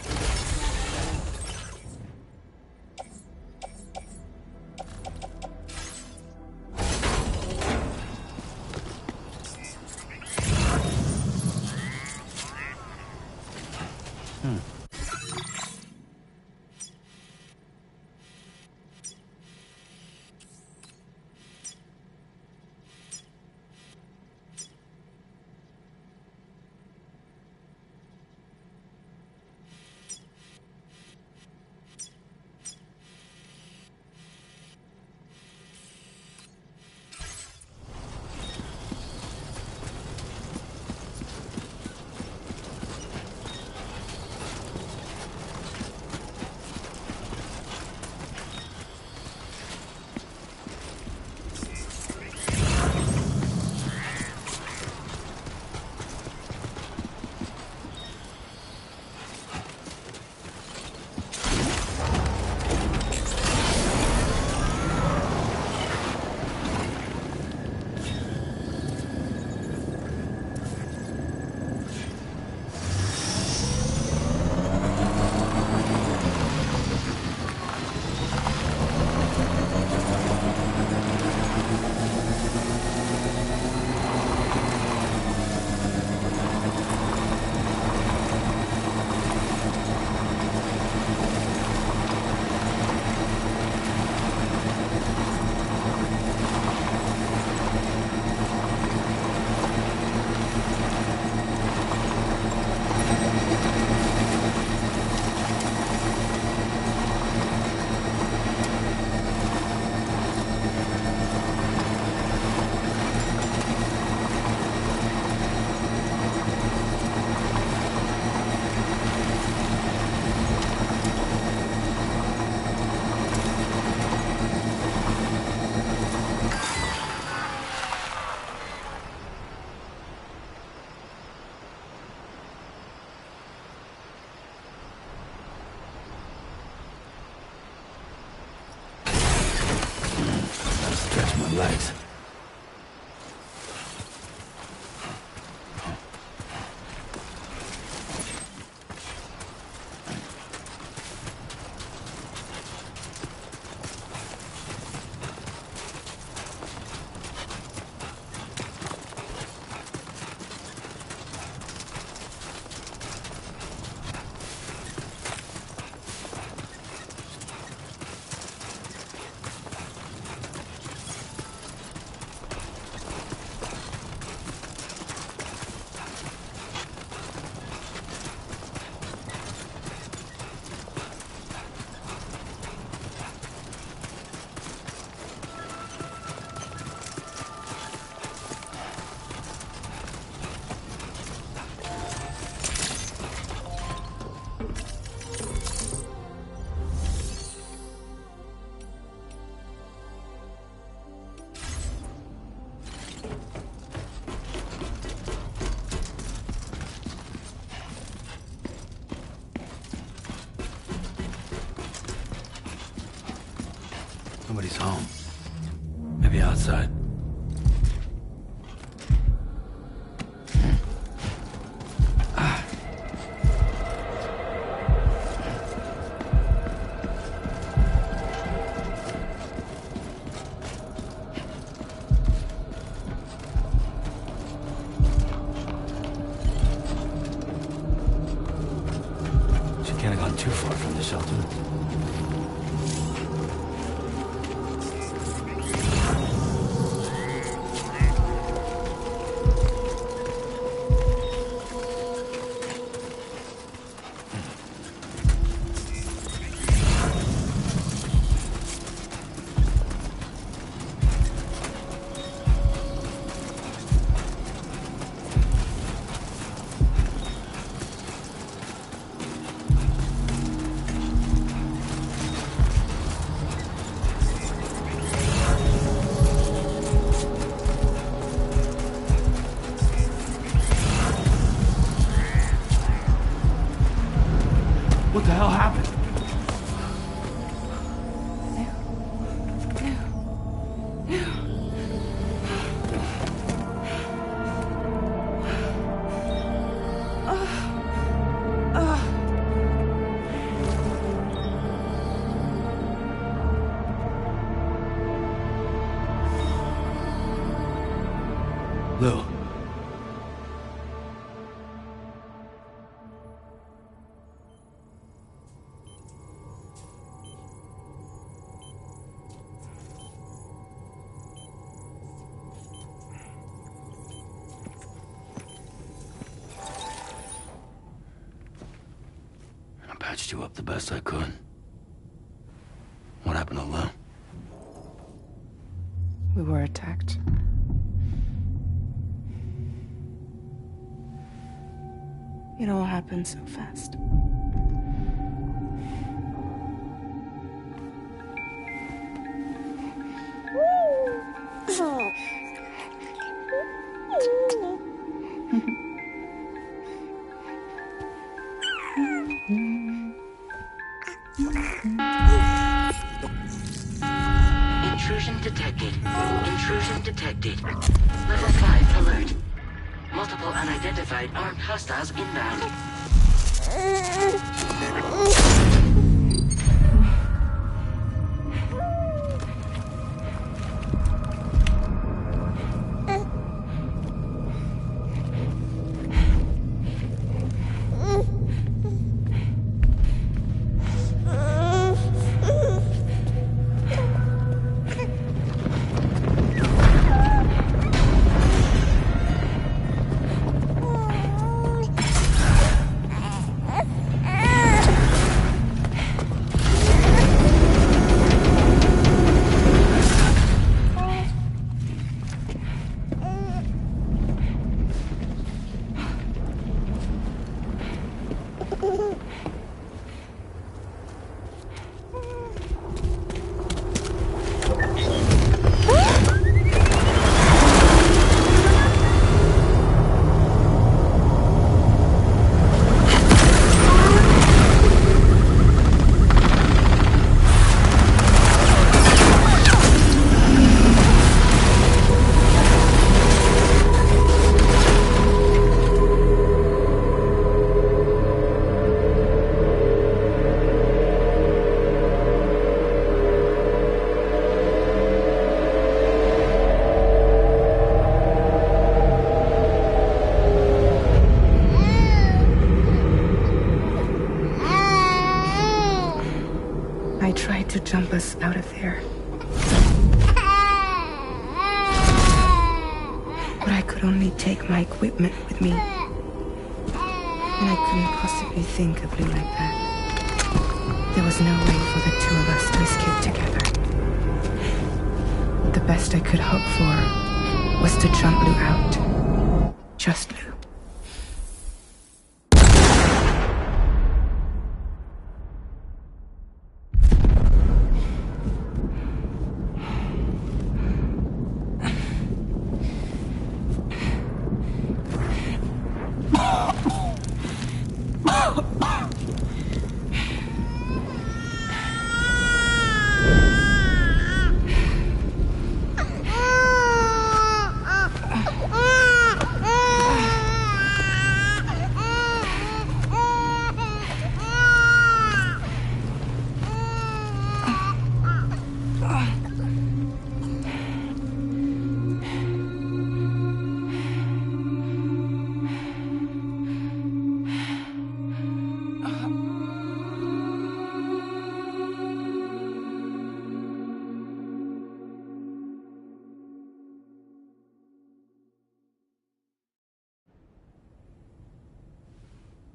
Stretch my legs. Nobody's home. Maybe outside. She can't have gone too far from the shelter. Lou. I patched you up the best I could. What happened to Lou? We were attacked. It all happened so fast. Intrusion detected. Intrusion detected. Level 5 alert. Multiple unidentified armed hostiles inbound. I tried to jump us out of there. But I could only take my equipment with me. And I couldn't possibly think of Lou like that. There was no way for the two of us to escape together. The best I could hope for was to jump Lou out. Just Lou.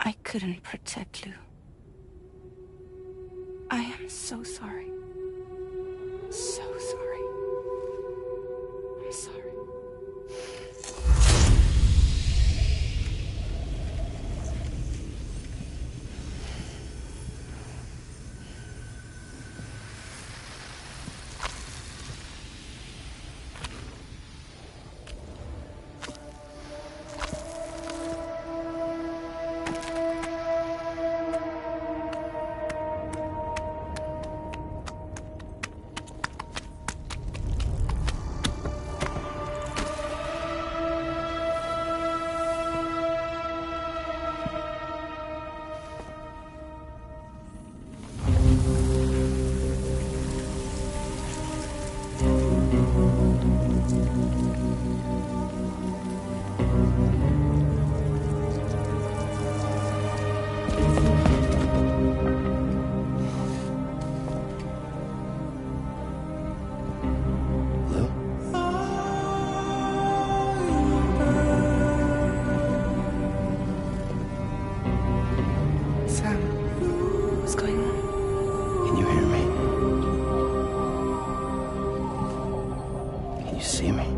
I couldn't protect Lou. I am so sorry. So sorry. I'm sorry. You see me? You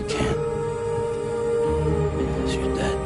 can't. Because you're dead.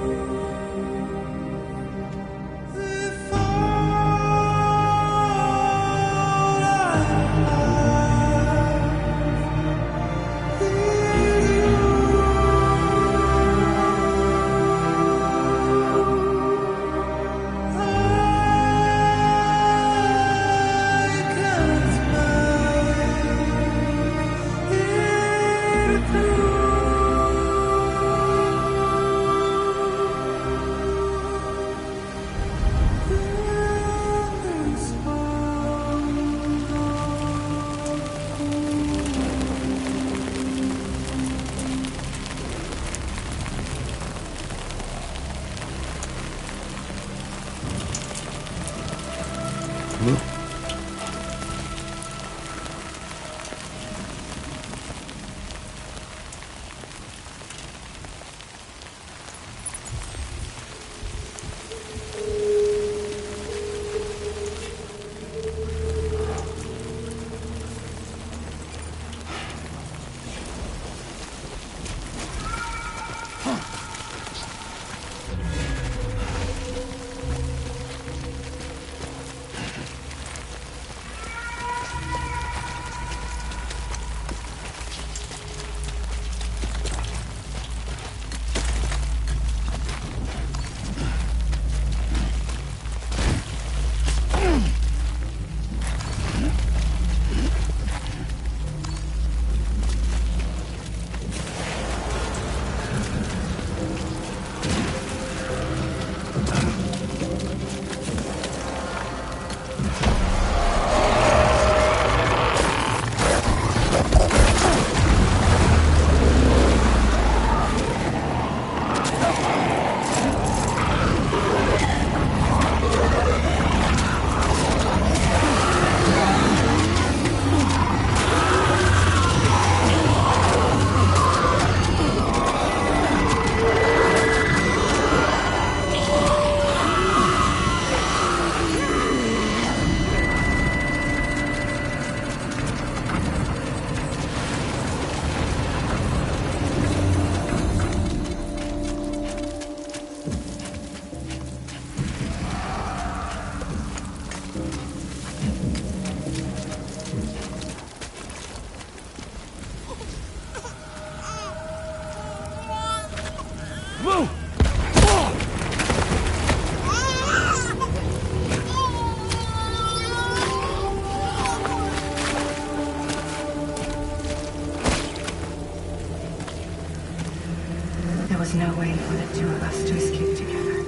There was no way for the two of us to escape together.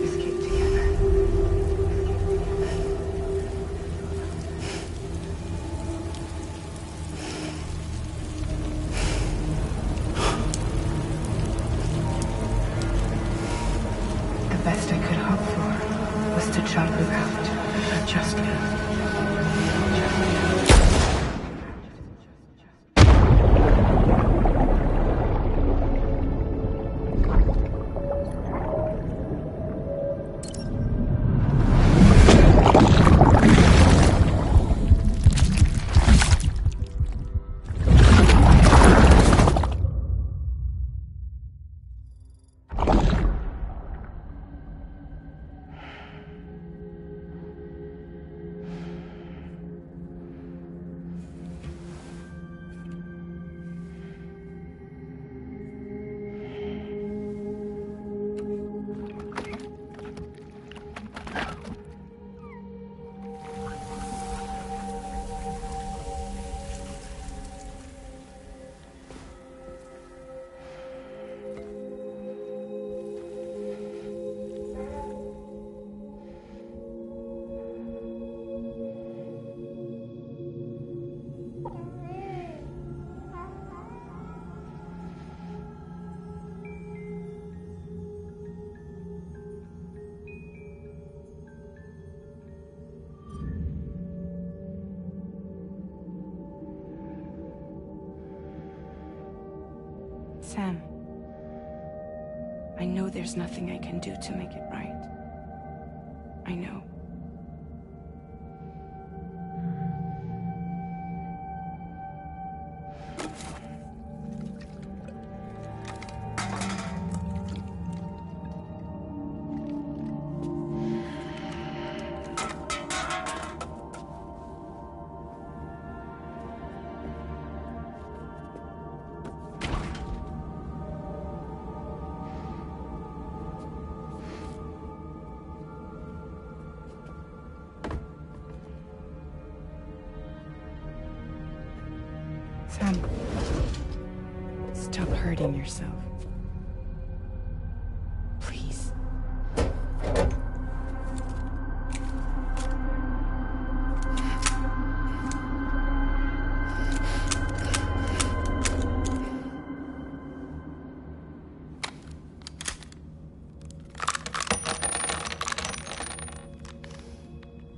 Escape together. The best I could hope for was to jump out. Just live. Sam. I know there's nothing I can do to make it right. I know. Sam, stop hurting yourself. Please.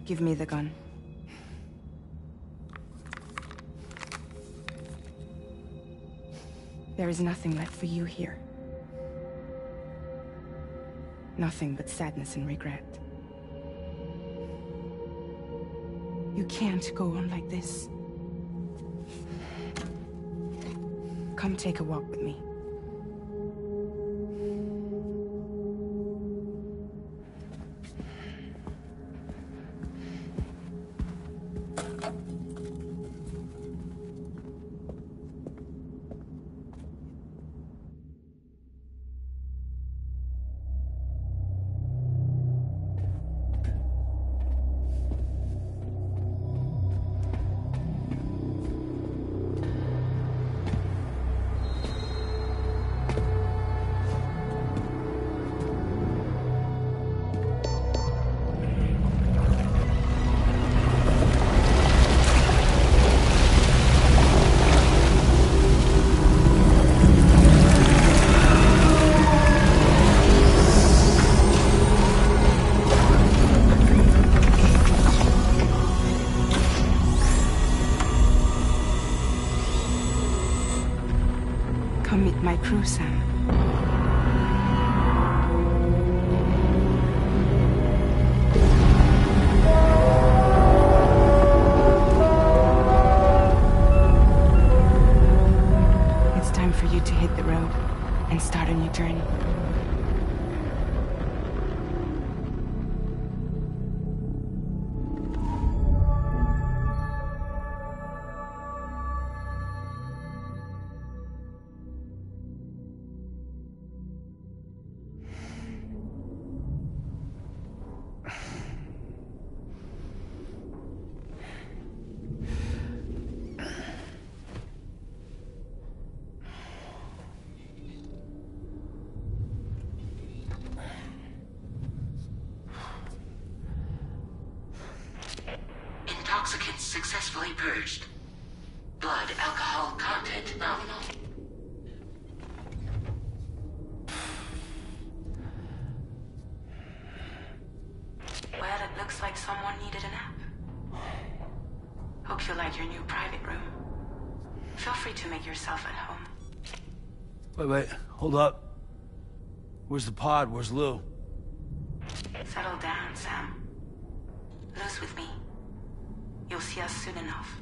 Give me the gun. There is nothing left for you here. Nothing but sadness and regret. You can't go on like this. Come take a walk with me. Come meet my crew, Sam. It's time for you to hit the road and start a new journey. Intoxicants successfully purged. Blood alcohol content nominal. Well, it looks like someone needed a nap. Hope you like your new private room. Feel free to make yourself at home. Wait, hold up. Where's the pod? Where's Lou? Settle down, Sam. Lou's with me. You'll see us soon enough.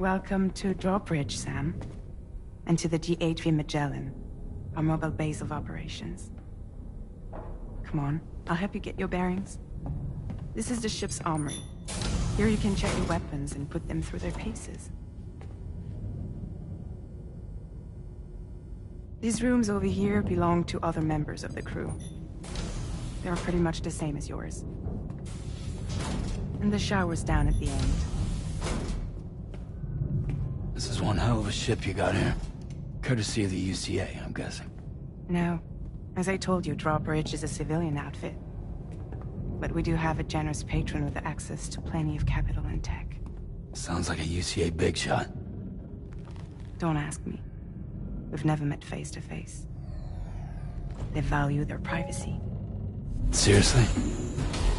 Welcome to Drawbridge, Sam. And to the DHV Magellan, our mobile base of operations. Come on, I'll help you get your bearings. This is the ship's armory. Here you can check your weapons and put them through their paces. These rooms over here belong to other members of the crew. They're pretty much the same as yours. And the shower's down at the end. This is one hell of a ship you got here. Courtesy of the UCA, I'm guessing. No. As I told you, Drawbridge is a civilian outfit. But we do have a generous patron with access to plenty of capital and tech. Sounds like a UCA big shot. Don't ask me. We've never met face to face. They value their privacy. Seriously?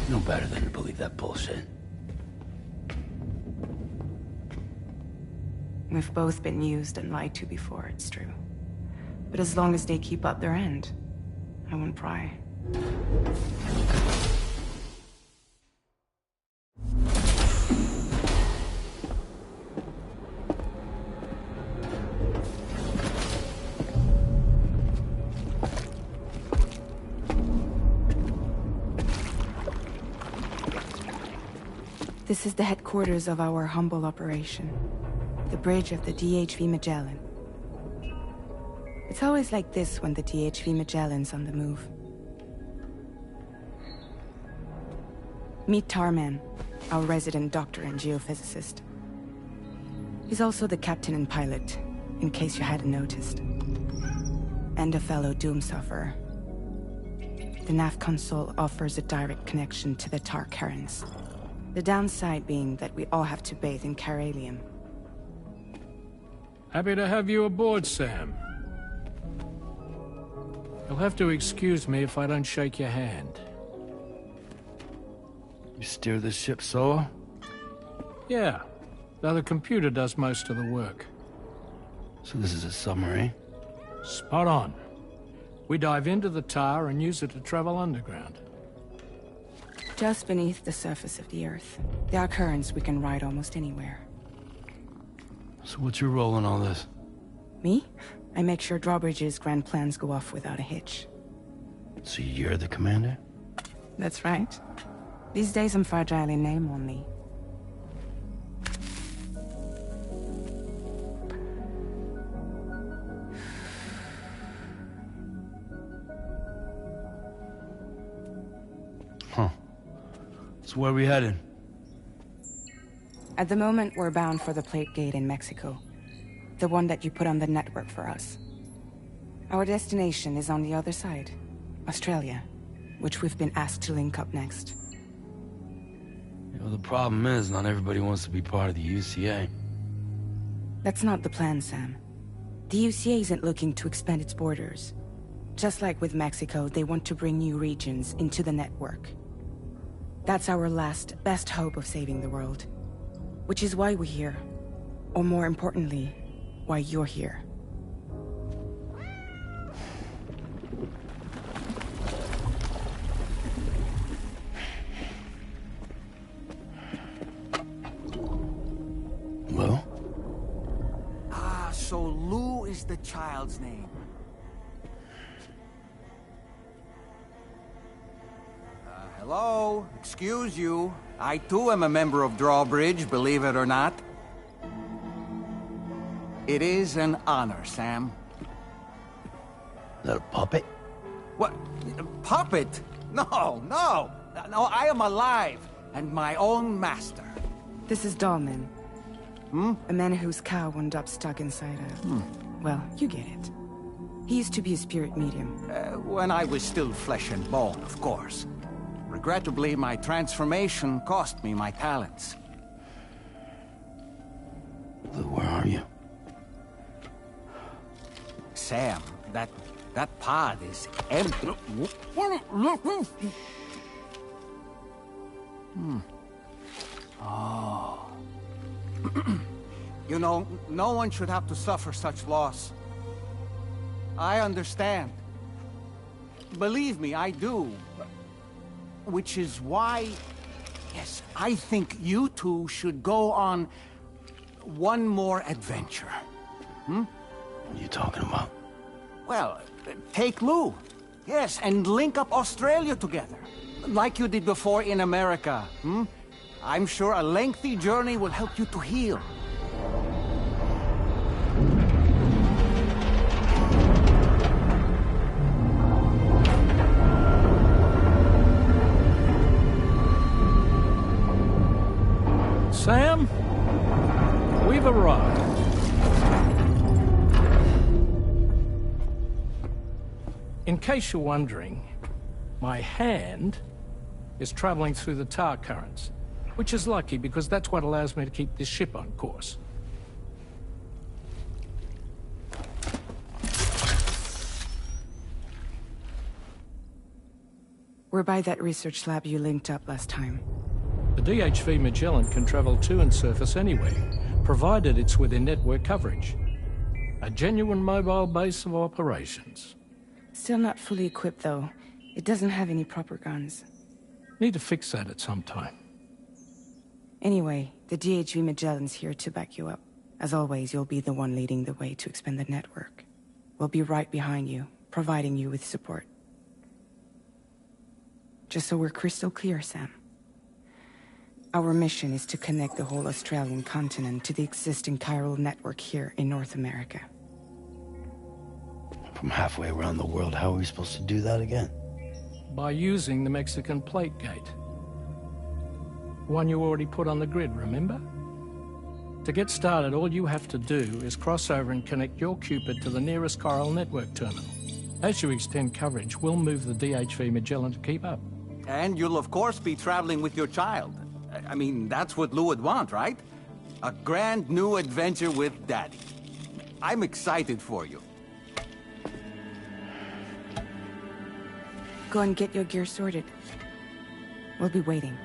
No better than to believe that bullshit. We've both been used and lied to before, it's true. But as long as they keep up their end, I won't pry. This is the headquarters of our humble operation. The bridge of the DHV Magellan. It's always like this when the DHV Magellan's on the move. Meet Tarman, our resident doctor and geophysicist. He's also the captain and pilot, in case you hadn't noticed. And a fellow doom sufferer. The nav console offers a direct connection to the Tarkarans. The downside being that we all have to bathe in Karelium. Happy to have you aboard, Sam. You'll have to excuse me if I don't shake your hand. You steer this ship solo? Yeah, though the computer does most of the work. So this is a submarine? Spot on. We dive into the tar and use it to travel underground. Just beneath the surface of the Earth, there are currents we can ride almost anywhere. So what's your role in all this? Me? I make sure Drawbridge's grand plans go off without a hitch. So you're the commander? That's right. These days I'm fragile in name only. Huh. So where are we headed? At the moment, we're bound for the Plate Gate in Mexico. The one that you put on the network for us. Our destination is on the other side, Australia, which we've been asked to link up next. You know, the problem is, not everybody wants to be part of the UCA. That's not the plan, Sam. The UCA isn't looking to expand its borders. Just like with Mexico, they want to bring new regions into the network. That's our last, best hope of saving the world. Which is why we're here. Or more importantly, why you're here. Well? Ah, so Lou is the child's name. Hello? Excuse you. I too am a member of Drawbridge, believe it or not. It is an honor, Sam. Is that a puppet? What? Puppet? No, no! No, I am alive, and my own master. This is Dahlman. A man whose cow wound up stuck inside a... Well, you get it. He used to be a spirit medium. When I was still flesh and bone, of course. Regrettably, my transformation cost me my talents. Lou, where are you? Sam, that pod is empty. Oh. You know, no one should have to suffer such loss. I understand. Believe me, I do. Which is why, yes, I think you two should go on one more adventure. Hmm? What are you talking about? Well, take Lou. Yes, and link up Australia together. Like you did before in America. Hmm? I'm sure a lengthy journey will help you to heal. Sam, we've arrived. In case you're wondering, my hand is traveling through the tar currents, which is lucky because that's what allows me to keep this ship on course. We're by that research lab you linked up last time. The DHV Magellan can travel to and surface anywhere, provided it's within network coverage. A genuine mobile base of operations. Still not fully equipped, though. It doesn't have any proper guns. Need to fix that at some time. Anyway, the DHV Magellan's here to back you up. As always, you'll be the one leading the way to expand the network. We'll be right behind you, providing you with support. Just so we're crystal clear, Sam. Our mission is to connect the whole Australian continent to the existing chiral network here in North America. From halfway around the world, how are we supposed to do that again? By using the Mexican plate gate. One you already put on the grid, remember? To get started, all you have to do is cross over and connect your Cupid to the nearest chiral network terminal. As you extend coverage, we'll move the DHV Magellan to keep up. And you'll of course be traveling with your child. I mean, that's what Lou would want, right? A grand new adventure with Daddy. I'm excited for you. Go and get your gear sorted. We'll be waiting.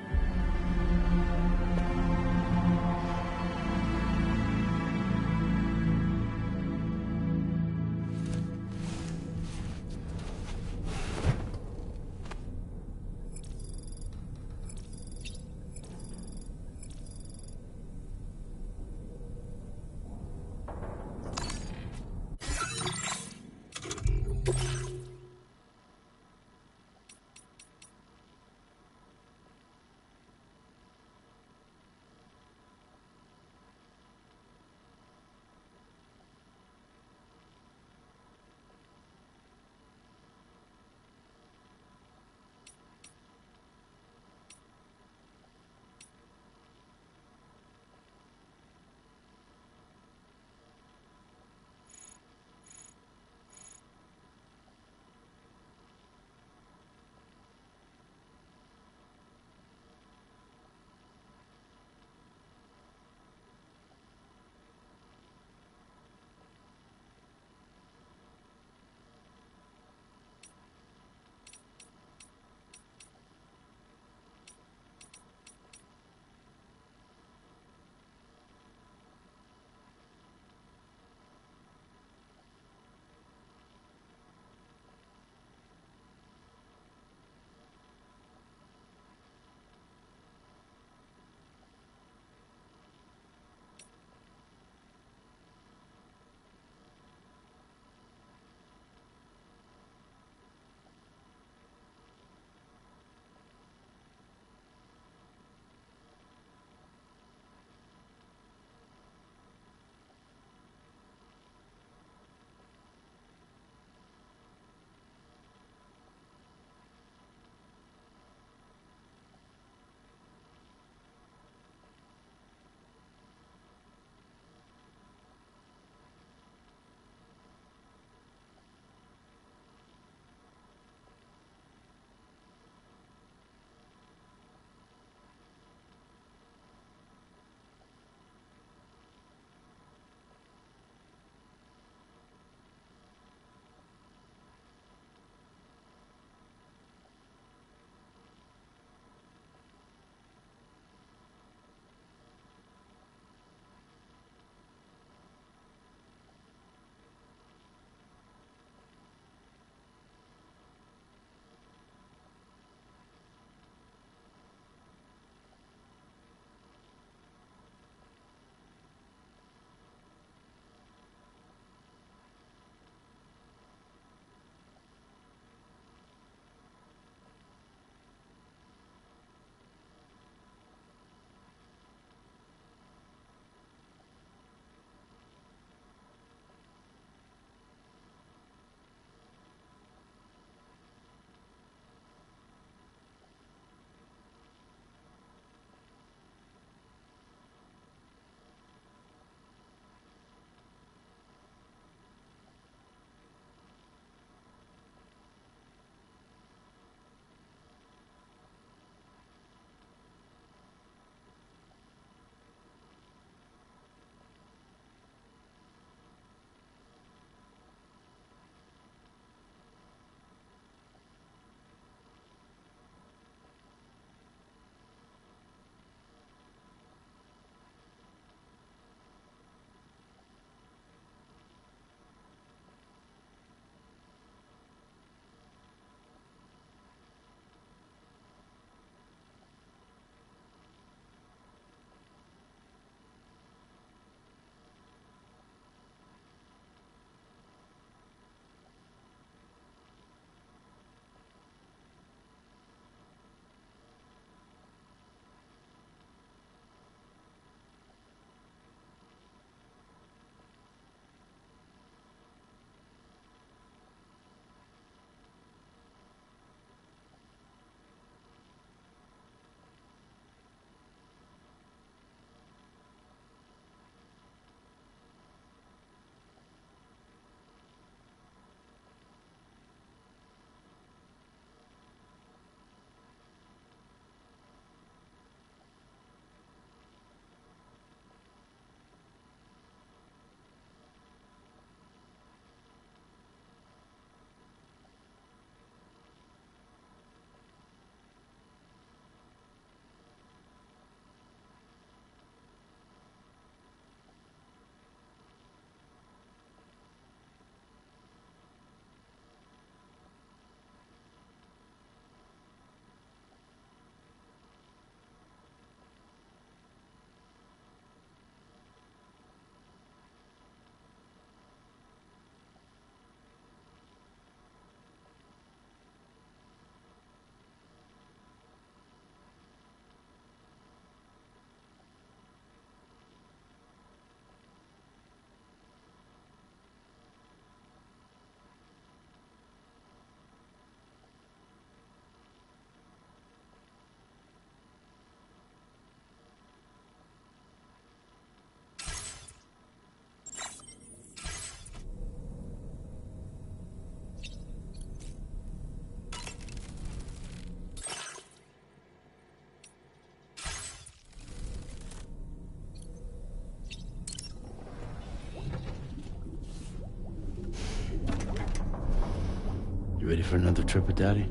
You ready for another trip with Daddy?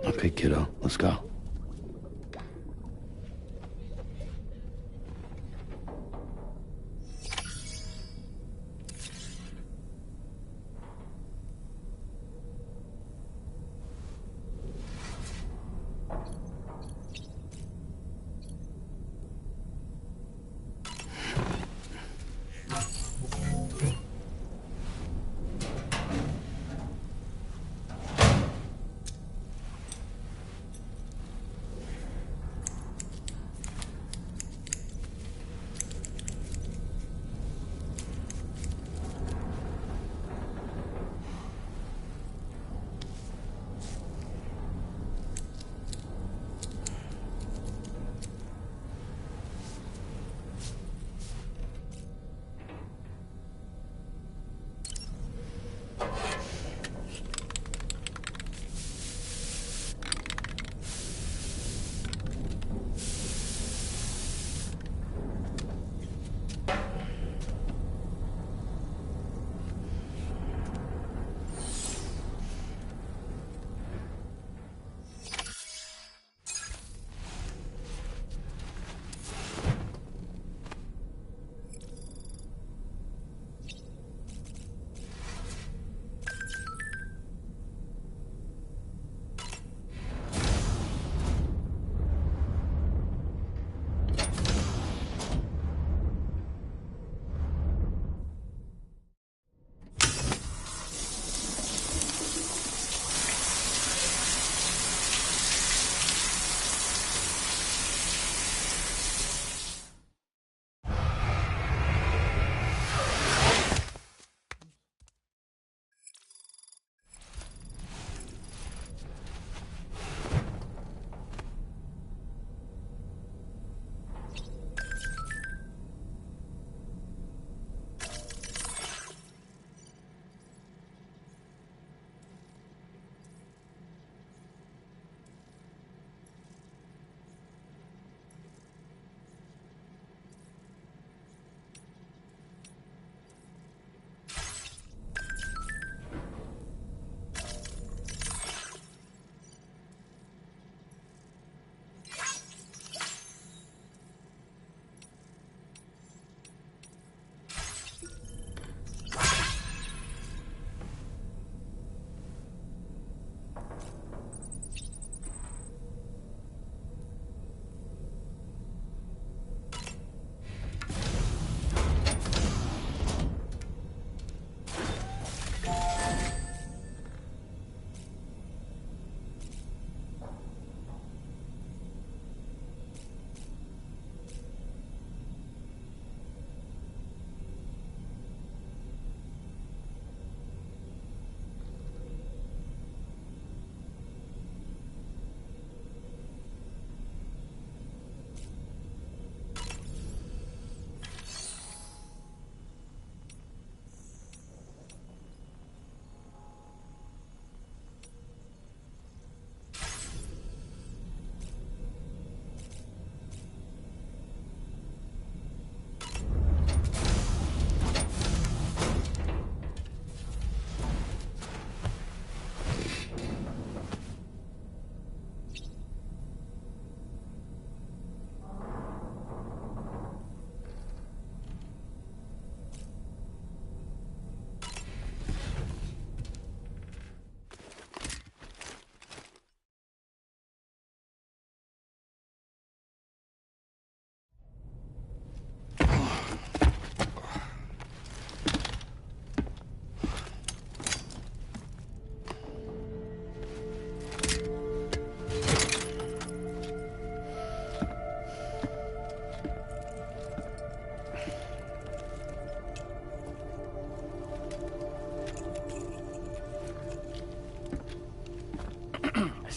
Okay, kiddo, let's go.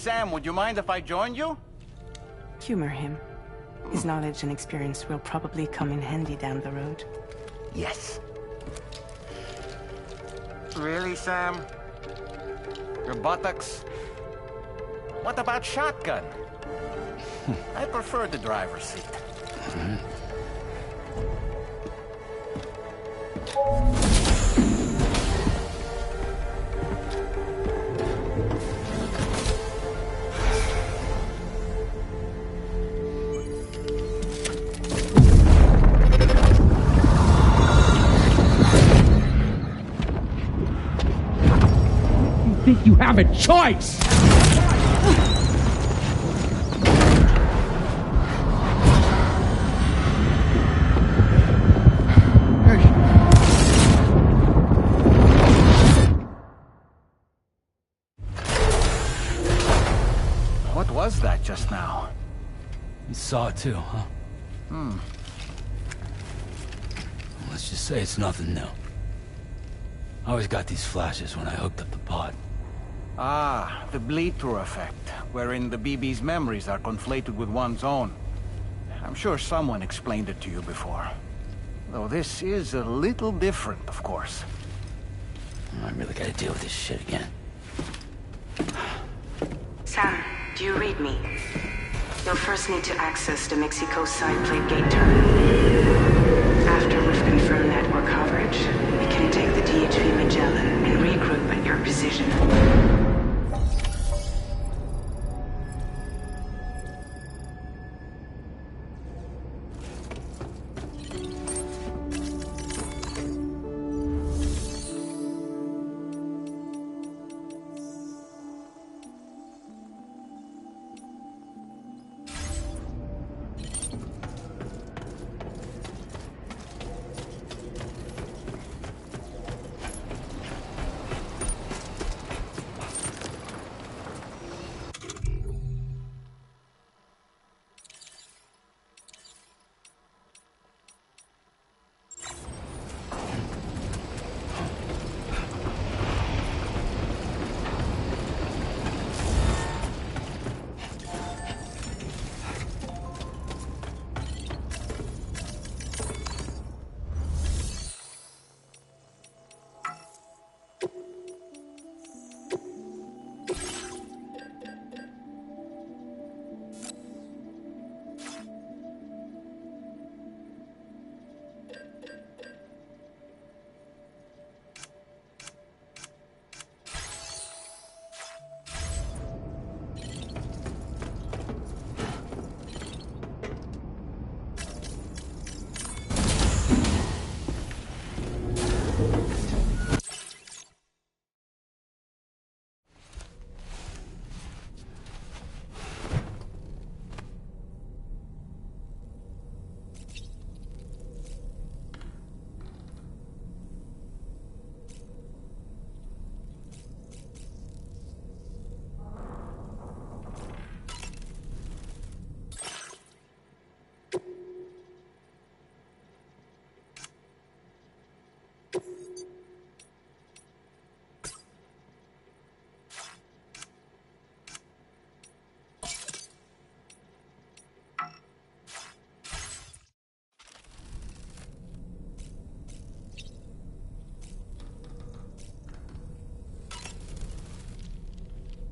Sam, would you mind if I joined you? Humor him. His knowledge and experience will probably come in handy down the road. Yes. Really, Sam? Your buttocks? What about shotgun? I prefer the driver's seat. think you have a choice! What was that just now? You saw it too, huh? Hmm. Let's just say it's nothing new. I always got these flashes when I hooked up the pod. Ah, the bleed-through effect, wherein the BB's memories are conflated with one's own. I'm sure someone explained it to you before. Though this is a little different, of course. I really gotta deal with this shit again. Sam, do you read me? You'll first need to access the Mexico side plate gate terminal. After we've confirmed network coverage, we can take the DHV Magellan and regroup at your position.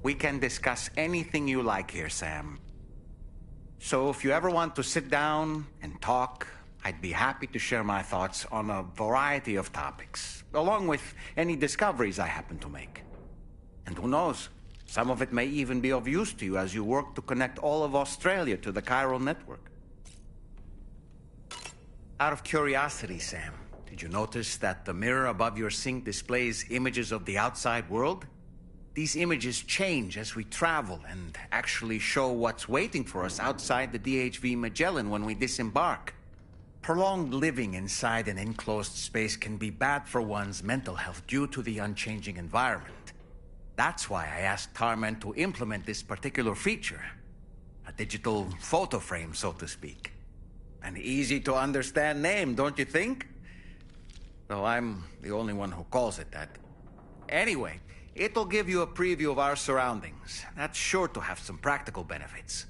We can discuss anything you like here, Sam. So if you ever want to sit down and talk, I'd be happy to share my thoughts on a variety of topics, along with any discoveries I happen to make. And who knows, some of it may even be of use to you as you work to connect all of Australia to the chiral network. Out of curiosity, Sam, did you notice that the mirror above your sink displays images of the outside world? These images change as we travel and actually show what's waiting for us outside the DHV Magellan when we disembark. Prolonged living inside an enclosed space can be bad for one's mental health due to the unchanging environment. That's why I asked Tarman to implement this particular feature. A digital photo frame, so to speak. An easy-to-understand name, don't you think? Though I'm the only one who calls it that. Anyway, it'll give you a preview of our surroundings. That's sure to have some practical benefits.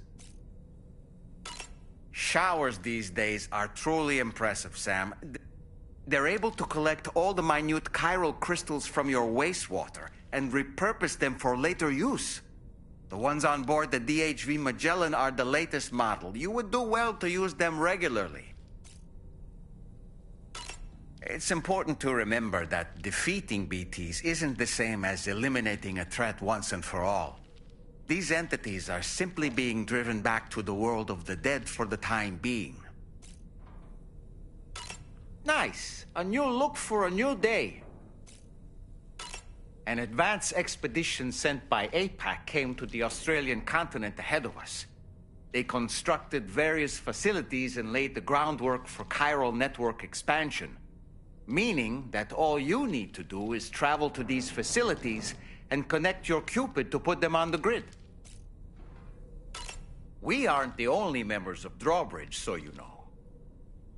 Showers these days are truly impressive, Sam. They're able to collect all the minute chiral crystals from your wastewater and repurpose them for later use. The ones on board the DHV Magellan are the latest model. You would do well to use them regularly. It's important to remember that defeating BTs isn't the same as eliminating a threat once and for all. These entities are simply being driven back to the world of the dead for the time being. Nice. A new look for a new day. An advance expedition sent by APAC came to the Australian continent ahead of us. They constructed various facilities and laid the groundwork for chiral network expansion, meaning that all you need to do is travel to these facilities and connect your Cupid to put them on the grid. We aren't the only members of Drawbridge, so you know.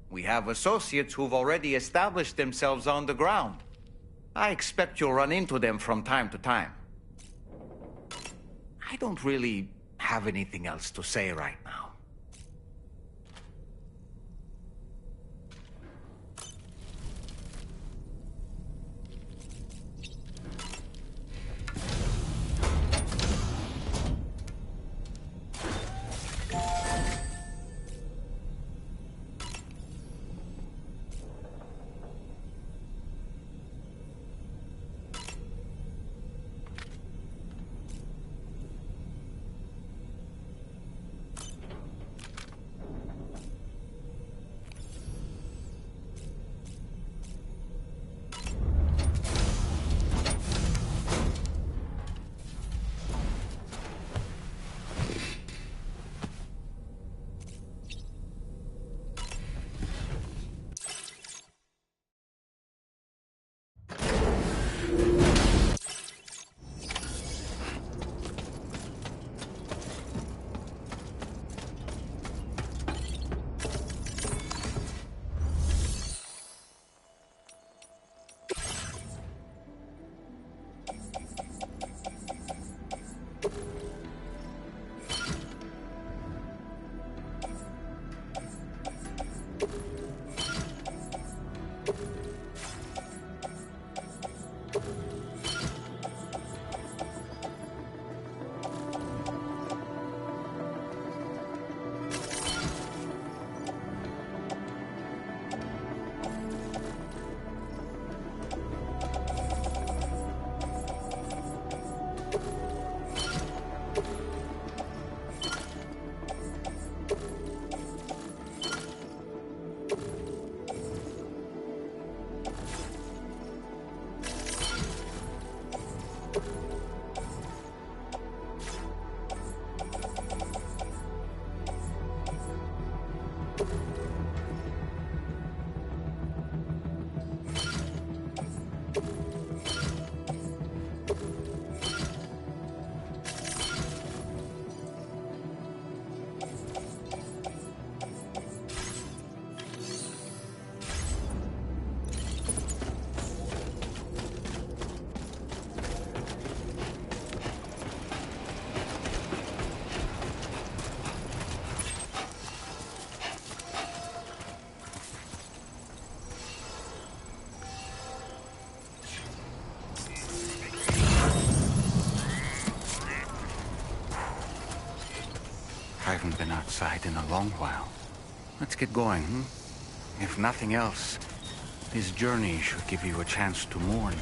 We have associates who've already established themselves on the ground. I expect you'll run into them from time to time. I don't really have anything else to say right now. I haven't been outside in a long while. Let's get going, hmm? If nothing else, this journey should give you a chance to mourn.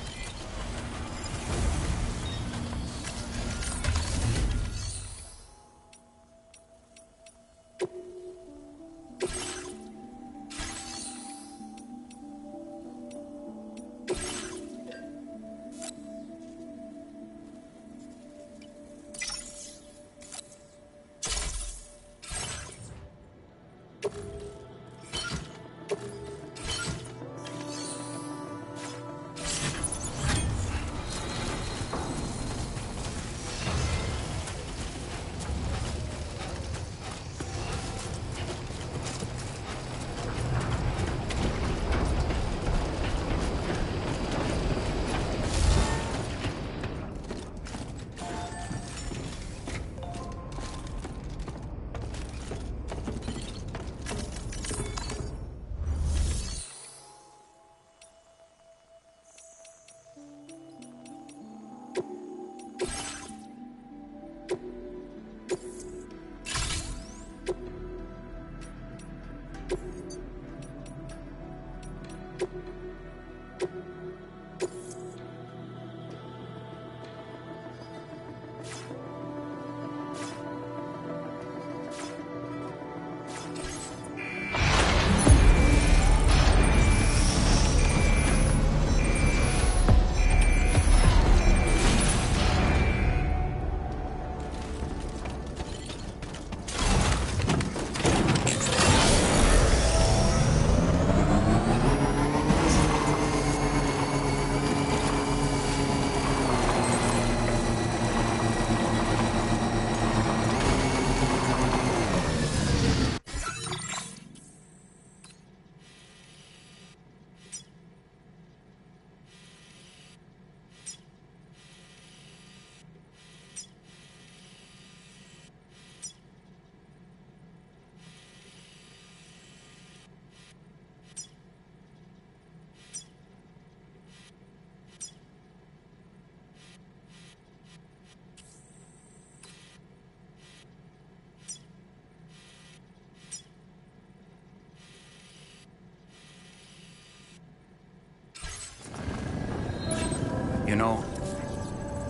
You know,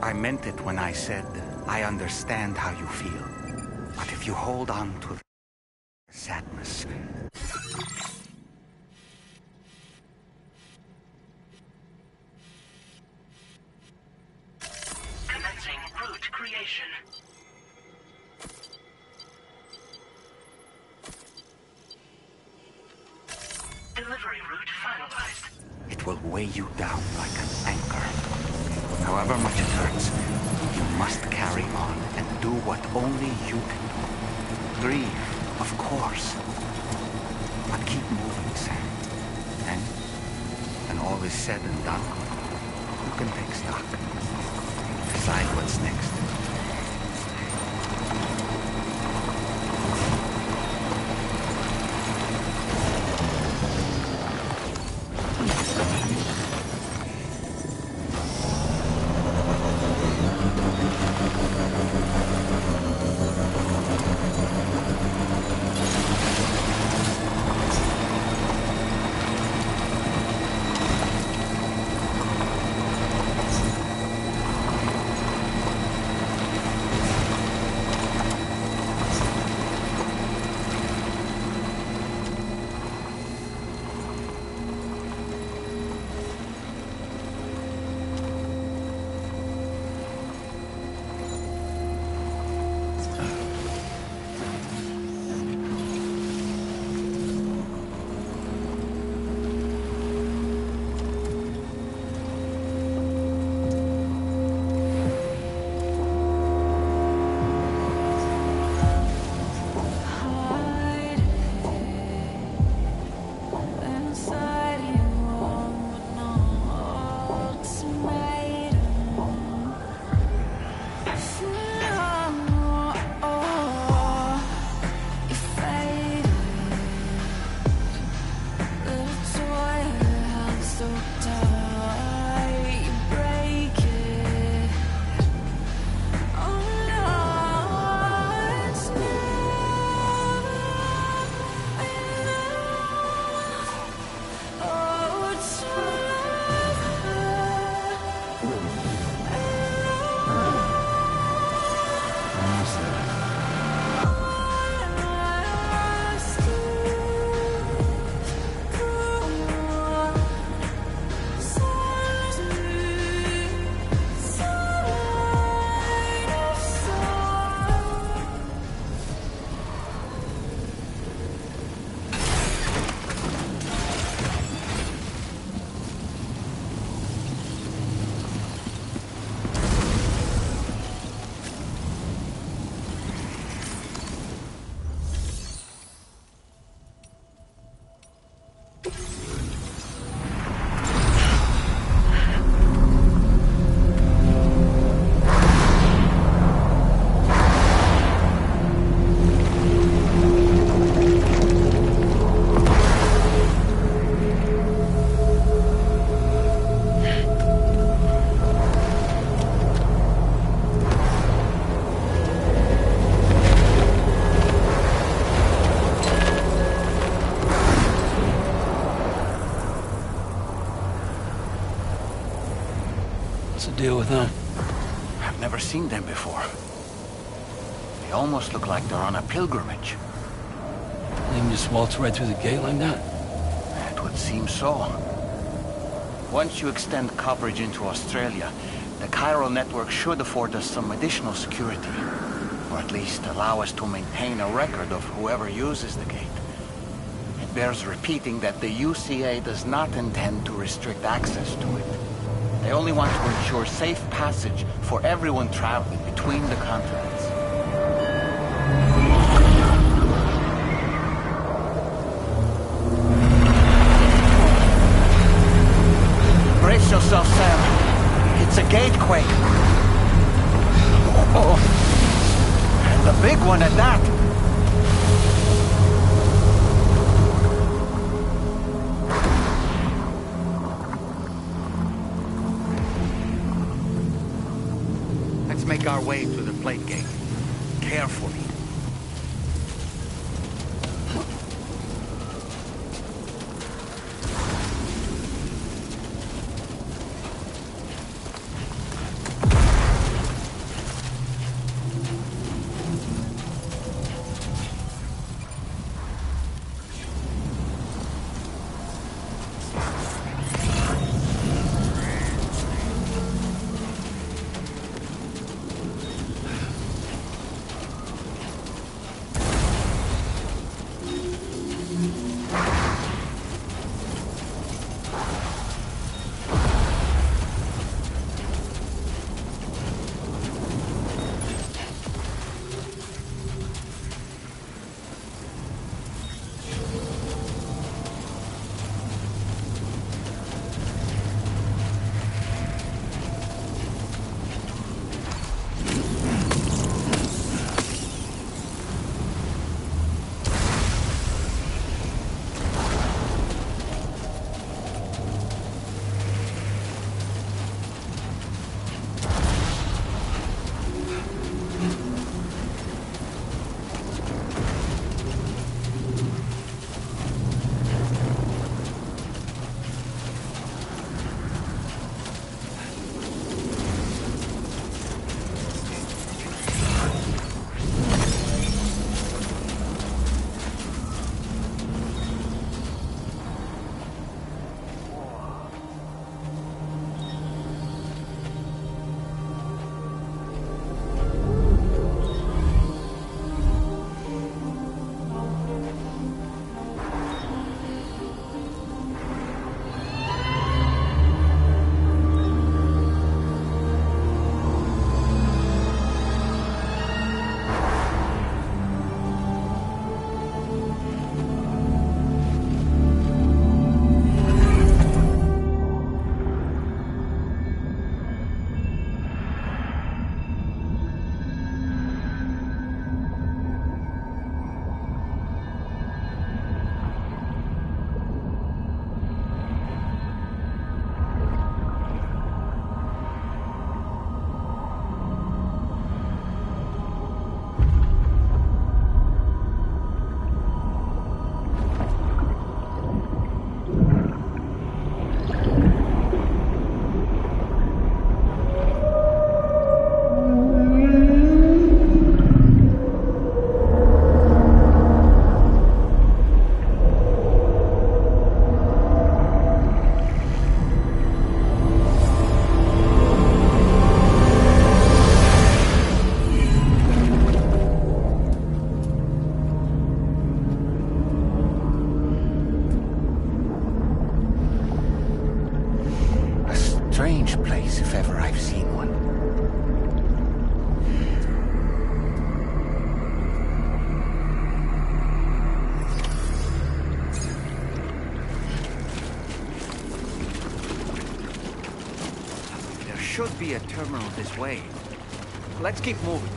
I meant it when I said I understand how you feel. But if you hold on to the sadness... Commencing route creation. Delivery route finalized. It will weigh you down like an anchor. However much it hurts, you must carry on and do what only you can do. Grieve, of course. But keep moving, Sam. And when all is said and done, you can take stock. Decide what's next. Deal with them? I've never seen them before. They almost look like they're on a pilgrimage. They can just waltz right through the gate like that? It would seem so. Once you extend coverage into Australia, the chiral network should afford us some additional security. Or at least allow us to maintain a record of whoever uses the gate. It bears repeating that the UCA does not intend to restrict access to it. They only want to ensure safe passage for everyone traveling between the continents. Brace yourself, Sam. It's a gatequake. Oh, and a big one at that. Make our way to the plate gate. Carefully. place if ever I've seen one. There should be a terminal this way. Let's keep moving.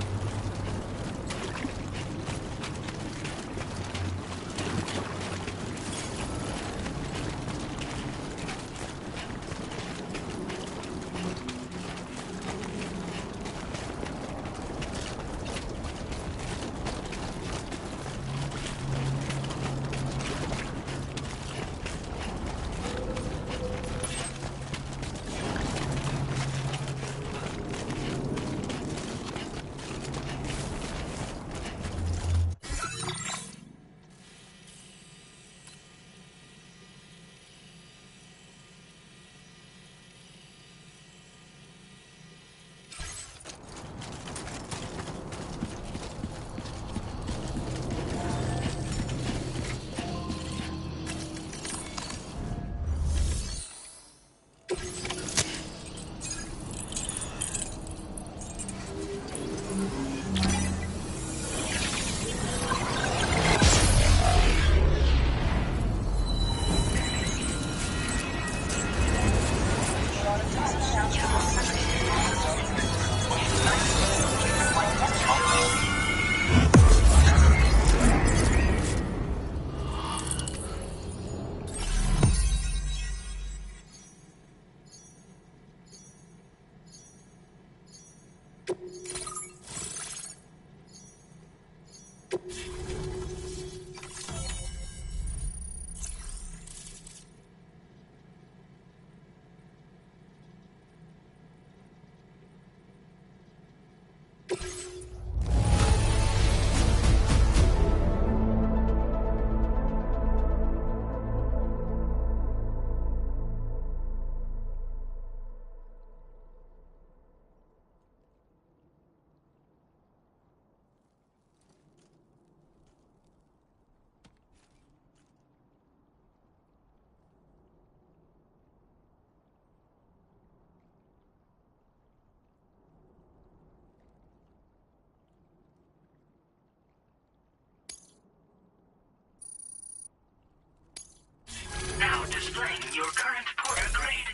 Now displaying your current porter grade.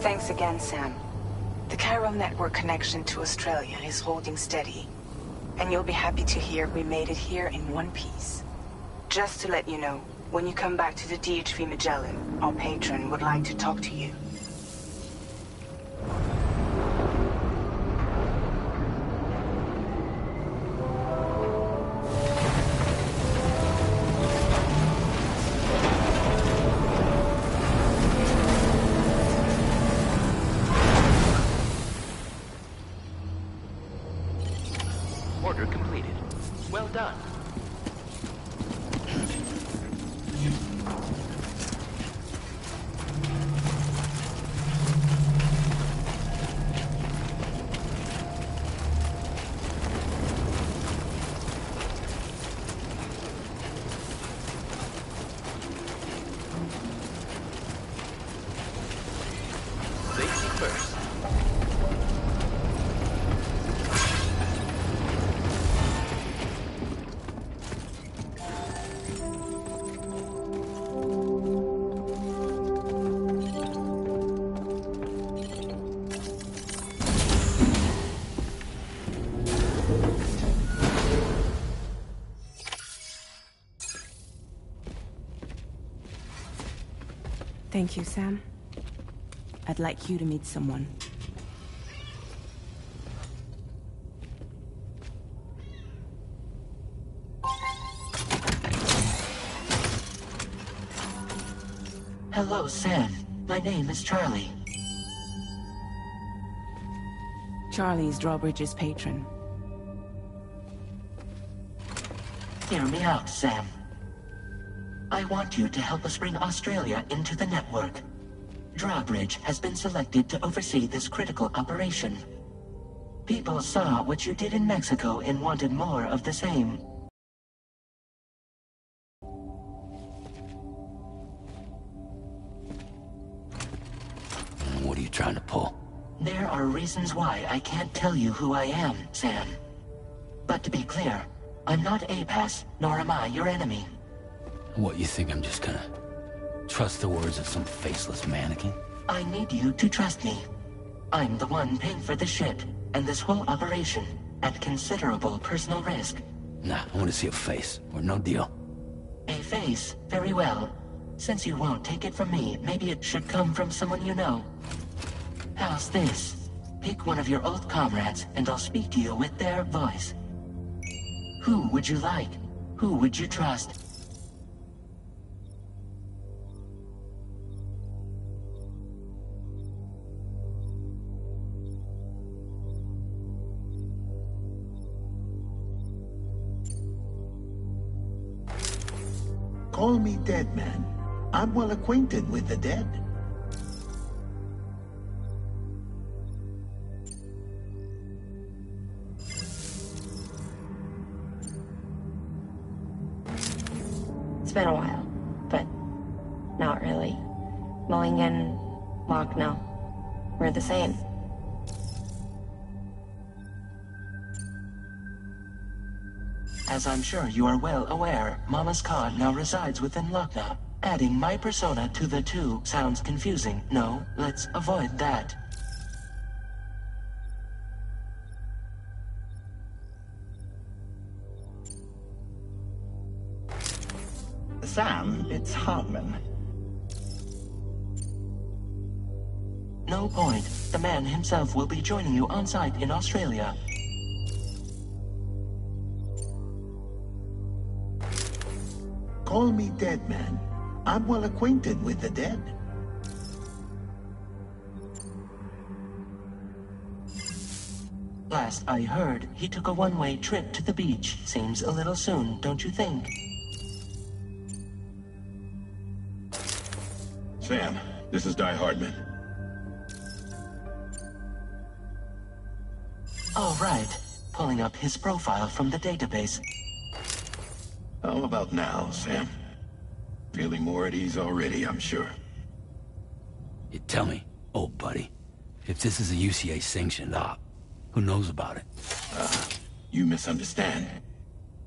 Thanks again, Sam. The chiral network connection to Australia is holding steady. And you'll be happy to hear we made it here in one piece. Just to let you know, when you come back to the DHV Magellan, our patron would like to talk to you. Order completed. Well done. Safety first. Thank you, Sam. I'd like you to meet someone. Hello, Sam. My name is Charlie. Charlie's Drawbridge's patron. Hear me out, Sam. I want you to help us bring Australia into the network. Drawbridge has been selected to oversee this critical operation. People saw what you did in Mexico and wanted more of the same. What are you trying to pull? There are reasons why I can't tell you who I am, Sam. But to be clear, I'm not APAS, nor am I your enemy. What, you think I'm just gonna trust the words of some faceless mannequin? I need you to trust me. I'm the one paying for the shit, and this whole operation, at considerable personal risk. Nah, I want to see a face, or no deal. A face? Very well. Since you won't take it from me, maybe it should come from someone you know. How's this? Pick one of your old comrades, and I'll speak to you with their voice. Who would you like? Who would you trust? Call me dead, man. I'm well acquainted with the dead. It's been a while, but not really. Mulligan, Lochno, we're the same. As I'm sure you are well aware, Mama's Khan now resides within Lochna. Adding my persona to the two sounds confusing. No, let's avoid that. Sam, it's Hartman. No point. The man himself will be joining you on site in Australia. Call me dead, man. I'm well acquainted with the dead. Last I heard, he took a one-way trip to the beach. Seems a little soon, don't you think? Sam, this is Di Hardman. All right. Pulling up his profile from the database. How about now, Sam? Feeling more at ease already, I'm sure. You tell me, old buddy, if this is a UCA-sanctioned op, who knows about it? You misunderstand.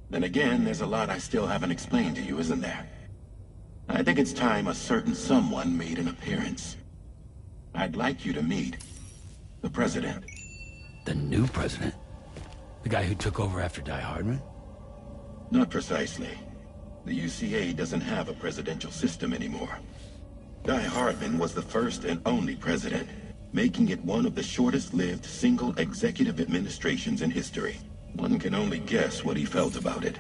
Then again, there's a lot I still haven't explained to you, isn't there? I think it's time a certain someone made an appearance. I'd like you to meet the President. The new president? The guy who took over after Di Hardman? Not precisely. The UCA doesn't have a presidential system anymore. Di Hardman was the first and only president, making it one of the shortest-lived single executive administrations in history. One can only guess what he felt about it.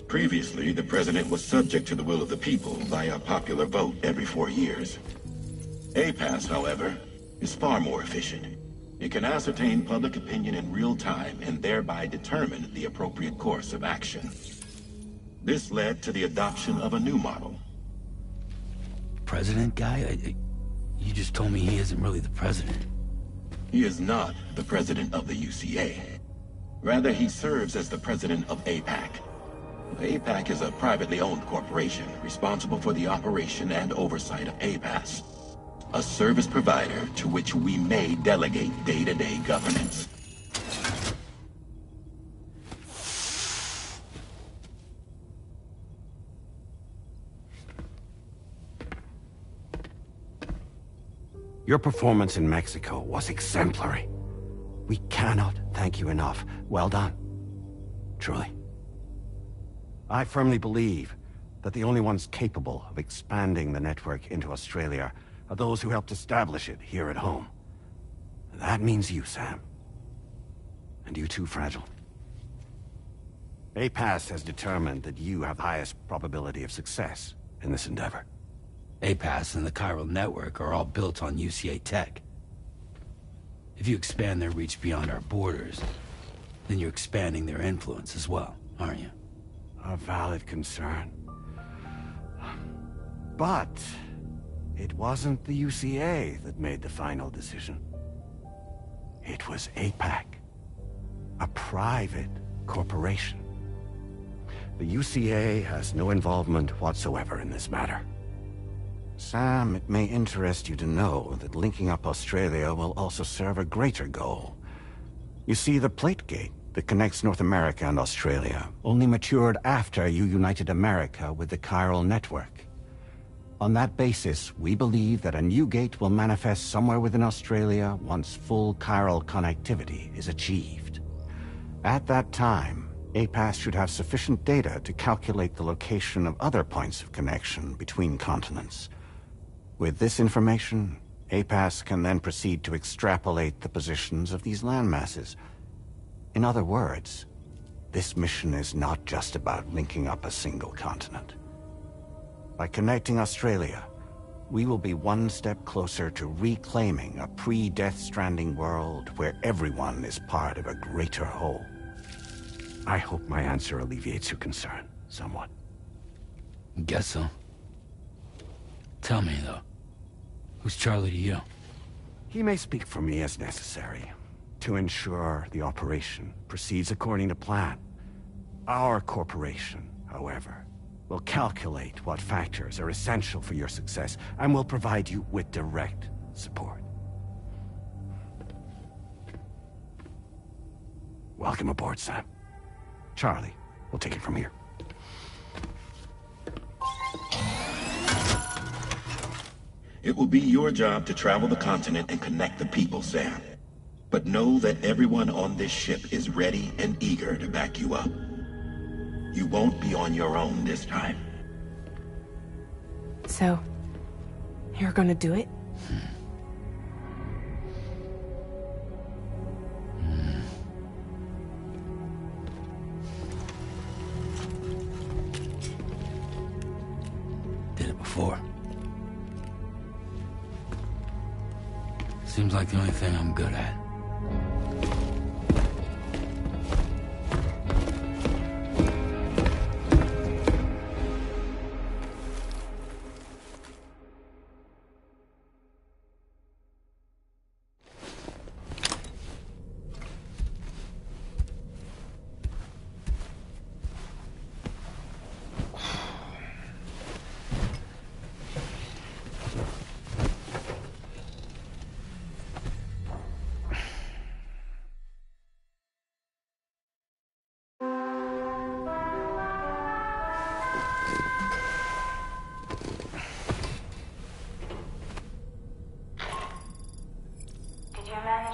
Previously, the president was subject to the will of the people via popular vote every 4 years. APAS, however, is far more efficient. It can ascertain public opinion in real time and thereby determine the appropriate course of action. This led to the adoption of a new model. President guy? You just told me he isn't really the president. He is not the president of the UCA. Rather, he serves as the president of APAC. APAC is a privately owned corporation responsible for the operation and oversight of APAS, a service provider to which we may delegate day-to-day governance. Your performance in Mexico was exemplary. We cannot thank you enough. Well done. Truly. I firmly believe that the only ones capable of expanding the network into Australia are those who helped establish it here at home. That means you, Sam. And you too, Fragile. APAS has determined that you have the highest probability of success in this endeavor. APAS and the chiral network are all built on UCA tech. If you expand their reach beyond our borders, then you're expanding their influence as well, aren't you? A valid concern. But it wasn't the UCA that made the final decision. It was APAC, a private corporation. The UCA has no involvement whatsoever in this matter. Sam, it may interest you to know that linking up Australia will also serve a greater goal. You see, the plate gate that connects North America and Australia only matured after you united America with the chiral network. On that basis, we believe that a new gate will manifest somewhere within Australia once full chiral connectivity is achieved. At that time, APAS should have sufficient data to calculate the location of other points of connection between continents. With this information, APAS can then proceed to extrapolate the positions of these landmasses. In other words, this mission is not just about linking up a single continent. By connecting Australia, we will be one step closer to reclaiming a pre-Death Stranding world where everyone is part of a greater whole. I hope my answer alleviates your concern somewhat. Guess so. Tell me, though, who's Charlie to you? He may speak for me as necessary to ensure the operation proceeds according to plan. Our corporation, however, will calculate what factors are essential for your success and will provide you with direct support. Welcome aboard, Sam. Charlie, we'll take it from here. It will be your job to travel the continent and connect the people, Sam. But know that everyone on this ship is ready and eager to back you up. You won't be on your own this time. So, you're gonna do it? Did it before. Seems like the only thing I'm good at.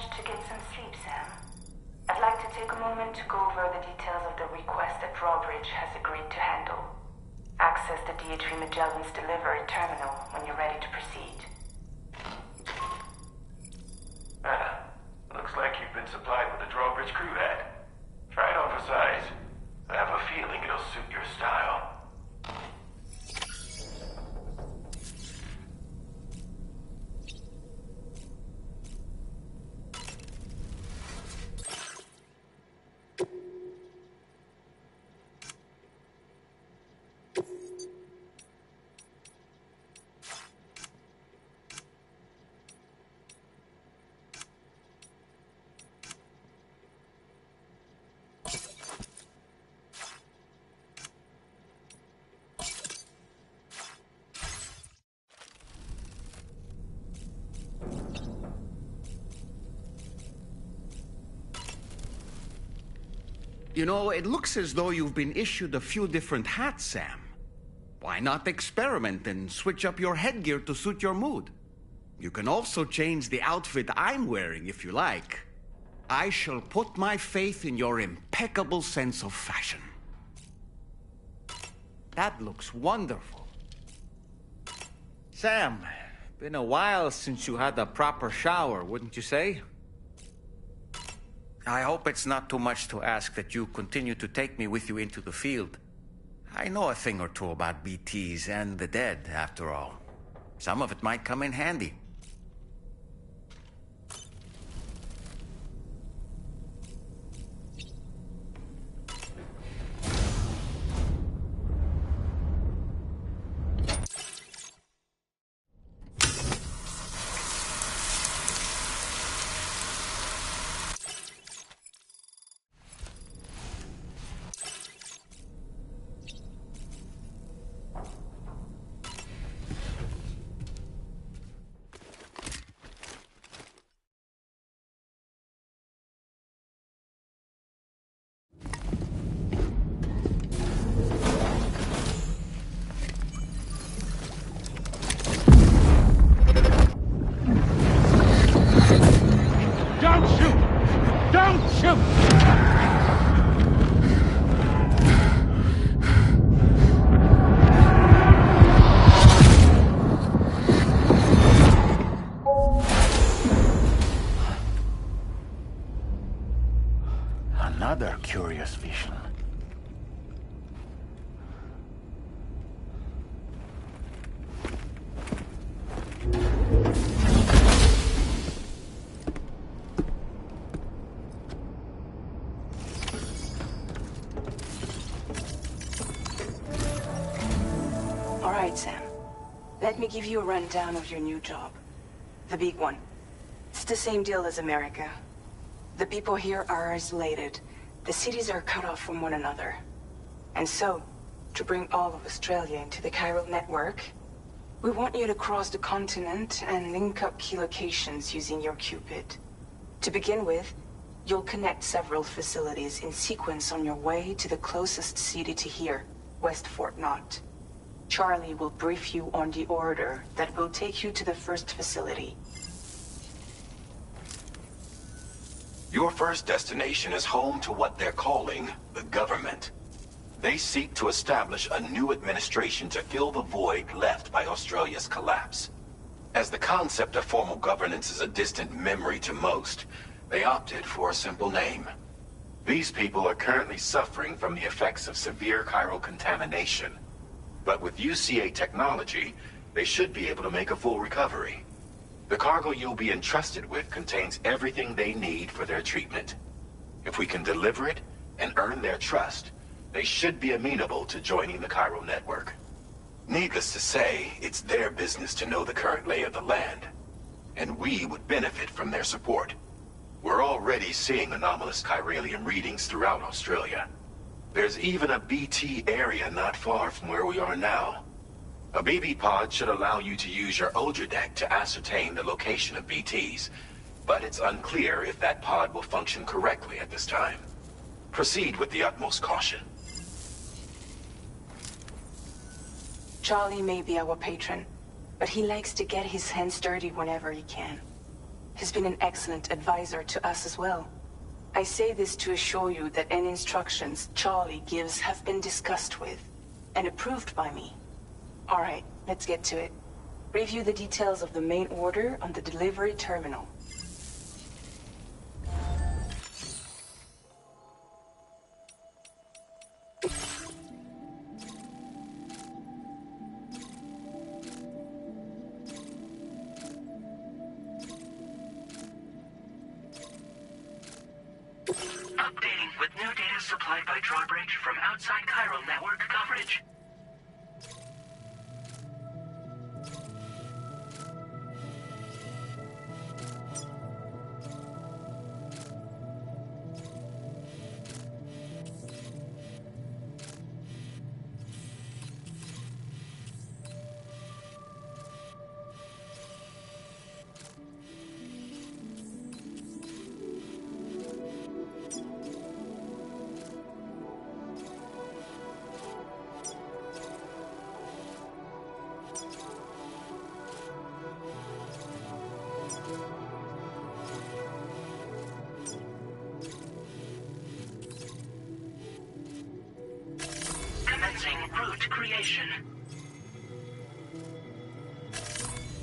To get some sleep, Sam. I'd like to take a moment to go over the details of the request that Drawbridge has agreed to handle. Access the D.H. Magellan's delivery terminal when you're ready to proceed. Looks like you've been supplied with a Drawbridge crew head. Try it on for size. I have a feeling it'll suit your style. You know, it looks as though you've been issued a few different hats, Sam. Why not experiment and switch up your headgear to suit your mood? You can also change the outfit I'm wearing if you like. I shall put my faith in your impeccable sense of fashion. That looks wonderful. Sam, been a while since you had a proper shower, wouldn't you say? I hope it's not too much to ask that you continue to take me with you into the field. I know a thing or two about BTs and the dead, after all. Some of it might come in handy. Don't shoot! Another curious vision. All right, Sam. Let me give you a rundown of your new job. The big one. It's the same deal as America. The people here are isolated. The cities are cut off from one another. And so, to bring all of Australia into the chiral network, we want you to cross the continent and link up key locations using your Cupid. To begin with, you'll connect several facilities in sequence on your way to the closest city to here, West Fort Knott. Charlie will brief you on the order that will take you to the first facility. Your first destination is home to what they're calling the government. They seek to establish a new administration to fill the void left by Australia's collapse. As the concept of formal governance is a distant memory to most, they opted for a simple name. These people are currently suffering from the effects of severe chiral contamination. But with UCA technology, they should be able to make a full recovery. The cargo you'll be entrusted with contains everything they need for their treatment. If we can deliver it and earn their trust, they should be amenable to joining the chiral network. Needless to say, it's their business to know the current lay of the land, and we would benefit from their support. We're already seeing anomalous chiralium readings throughout Australia. There's even a BT area not far from where we are now. A BB pod should allow you to use your Ultra deck to ascertain the location of BTs, but it's unclear if that pod will function correctly at this time. Proceed with the utmost caution. Charlie may be our patron, but he likes to get his hands dirty whenever he can. He's been an excellent advisor to us as well. I say this to assure you that any instructions Charlie gives have been discussed with and approved by me. All right, let's get to it. Review the details of the main order on the delivery terminal. Updating with new data supplied by Drawbridge from outside chiral network coverage. Route creation.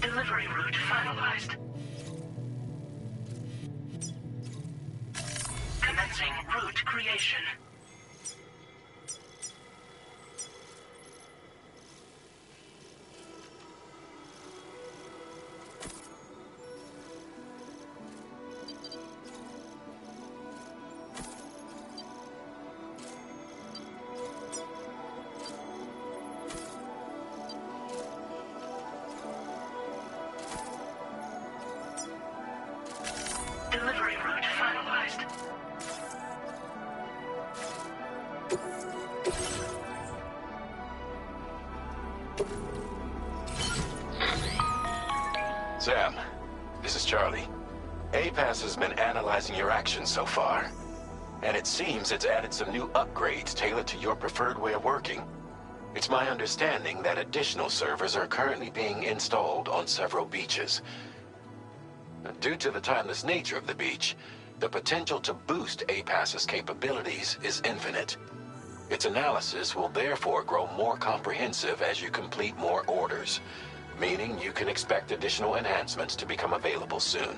Delivery route finalized. Commencing route creation. Delivery route finalized. Sam, this is Charlie. APAS has been analyzing your actions so far, and it seems it's added some new upgrades tailored to your preferred way of working. It's my understanding that additional servers are currently being installed on several beaches. Due to the timeless nature of the beach, The potential to boost APAS's capabilities is infinite. Its analysis will therefore grow more comprehensive as you complete more orders, meaning you can expect additional enhancements to become available soon.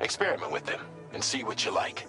Experiment with them and see what you like.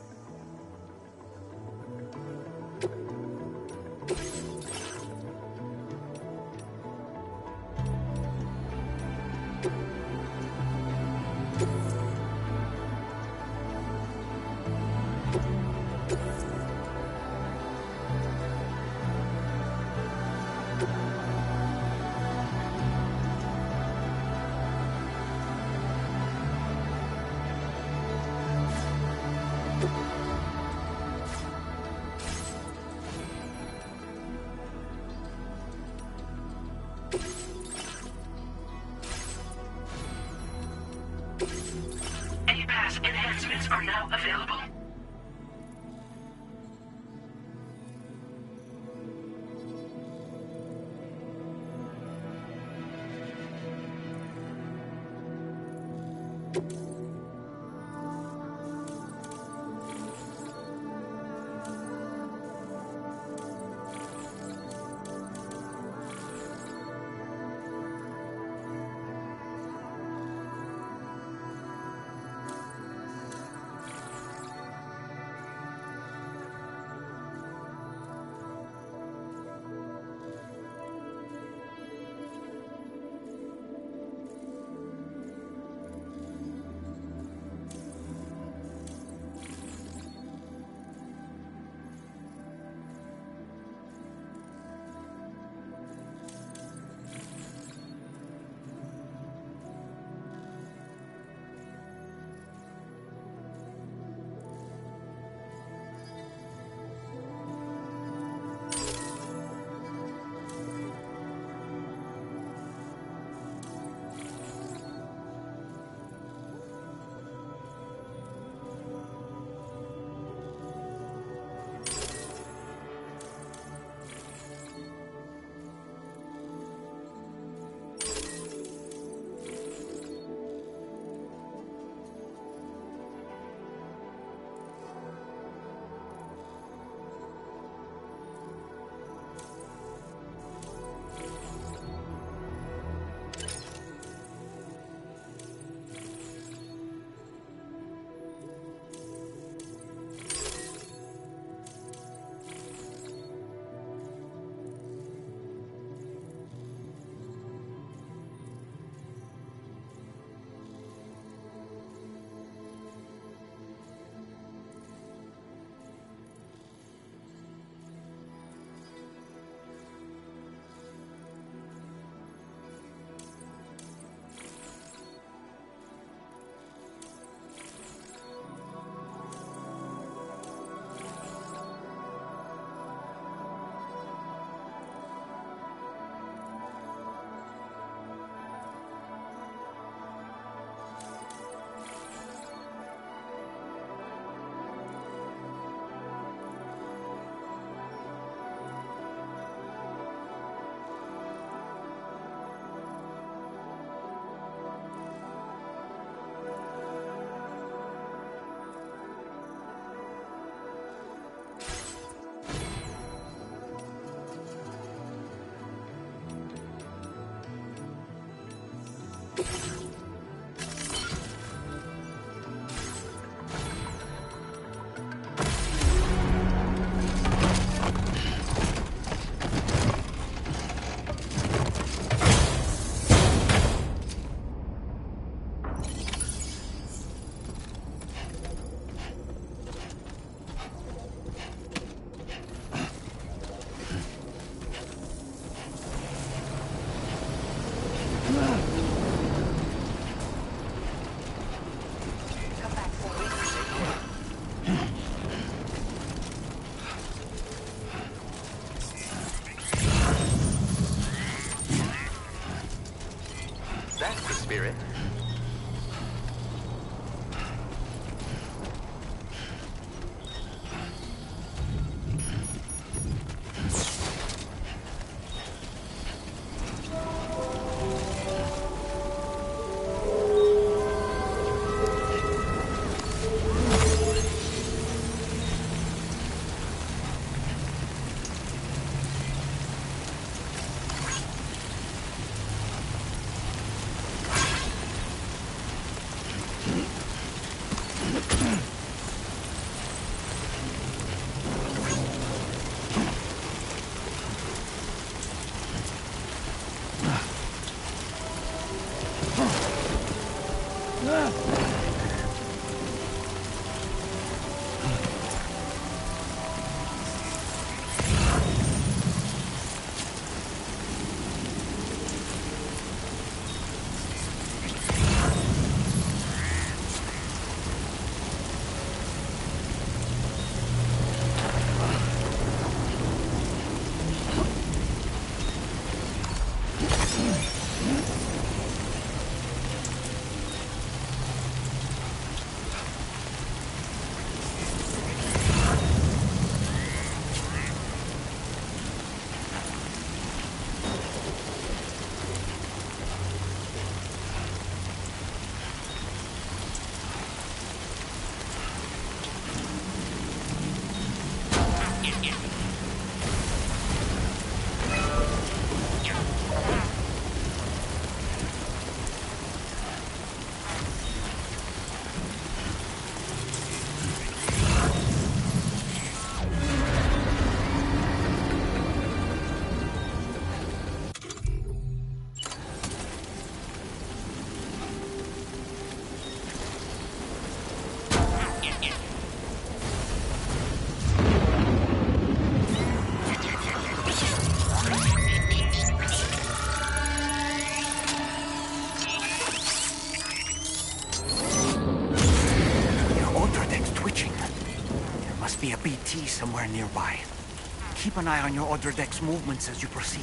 APAS enhancements are now available. be a BT somewhere nearby. Keep an eye on your other deck's movements as you proceed.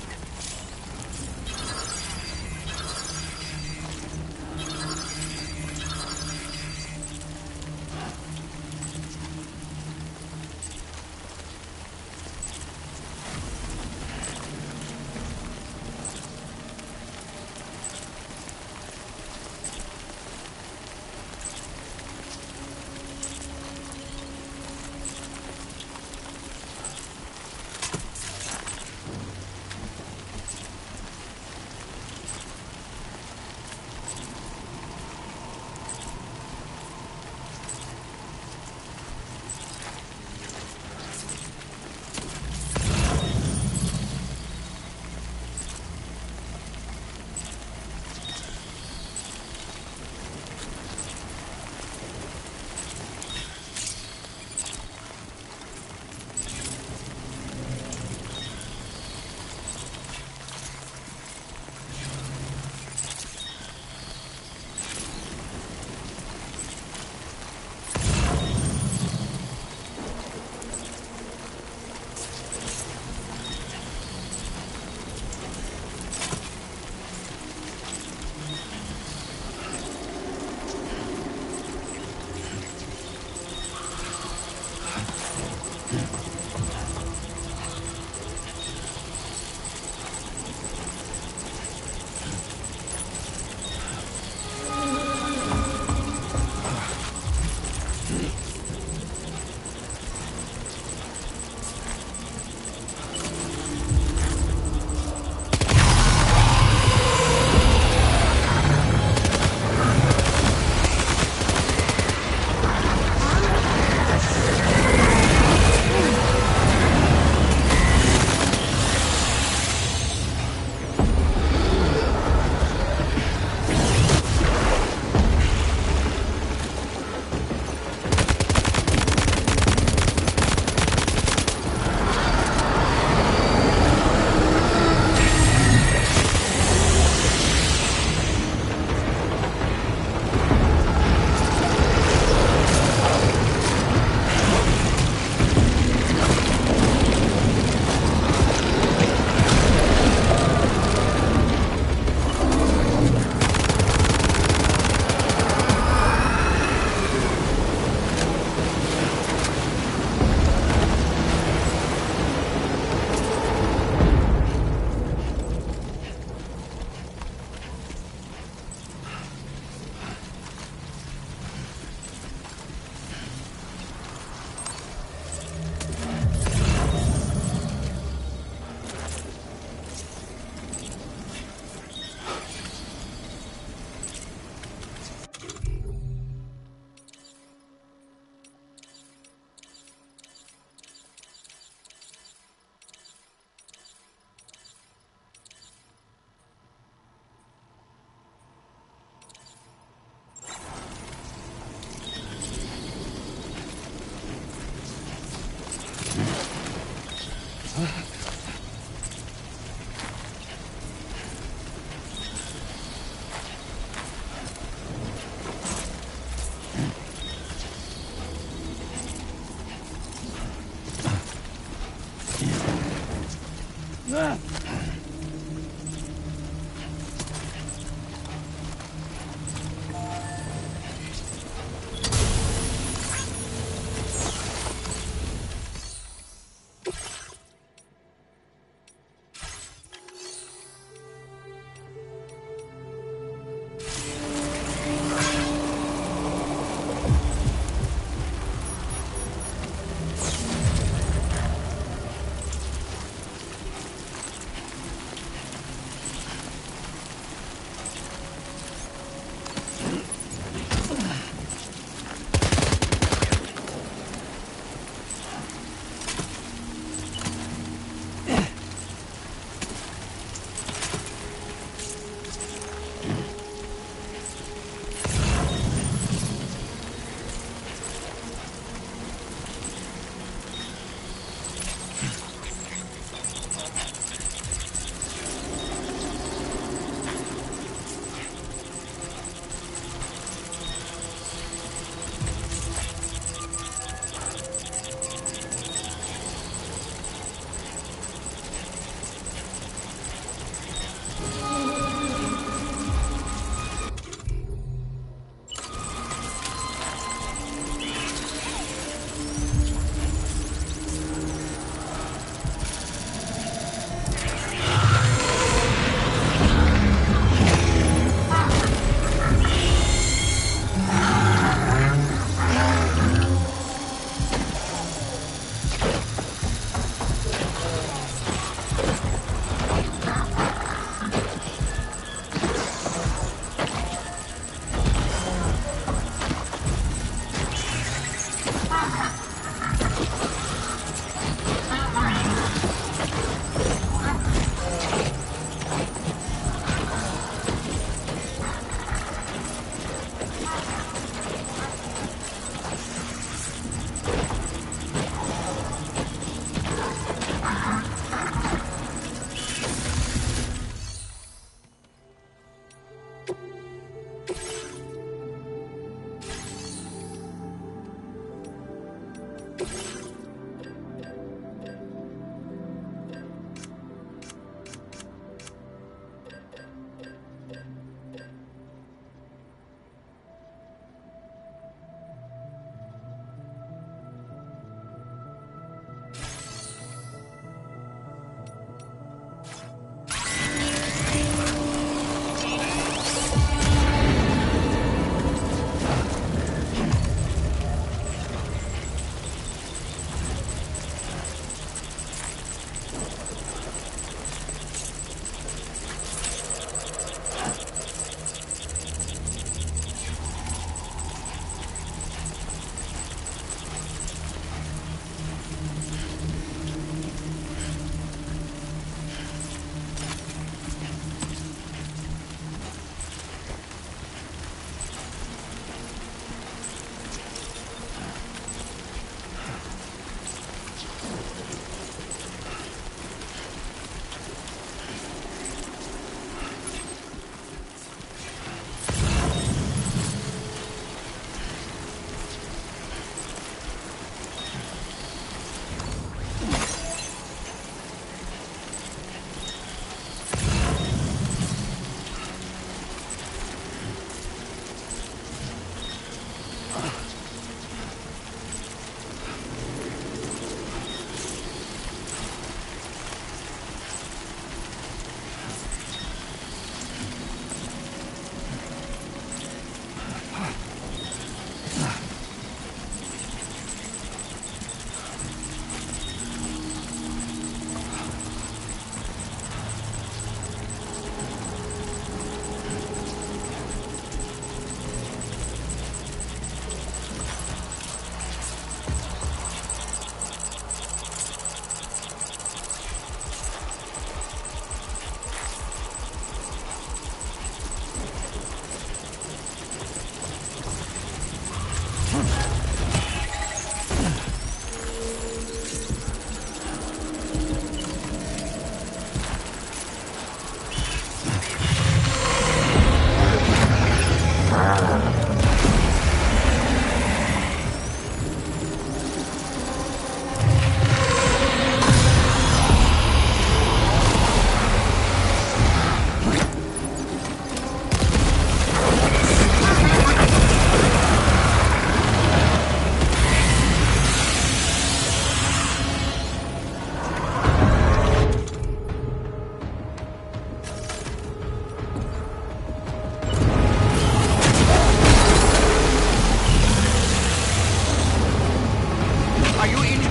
Are you in?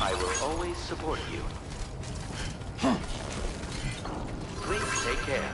I will always support you. Please take care.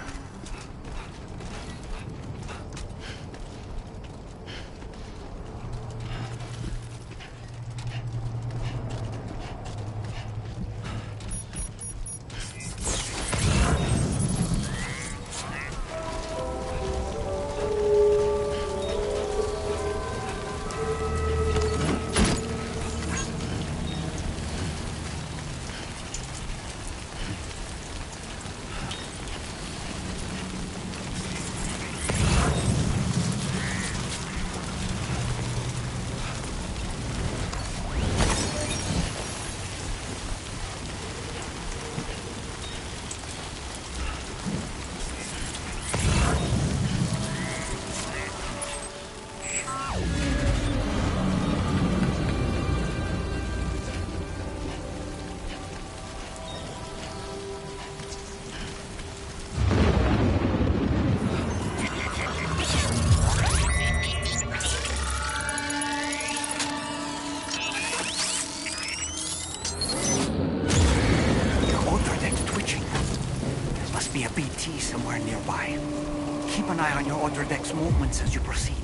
Be a BT somewhere nearby. Keep an eye on your other deck's movements as you proceed.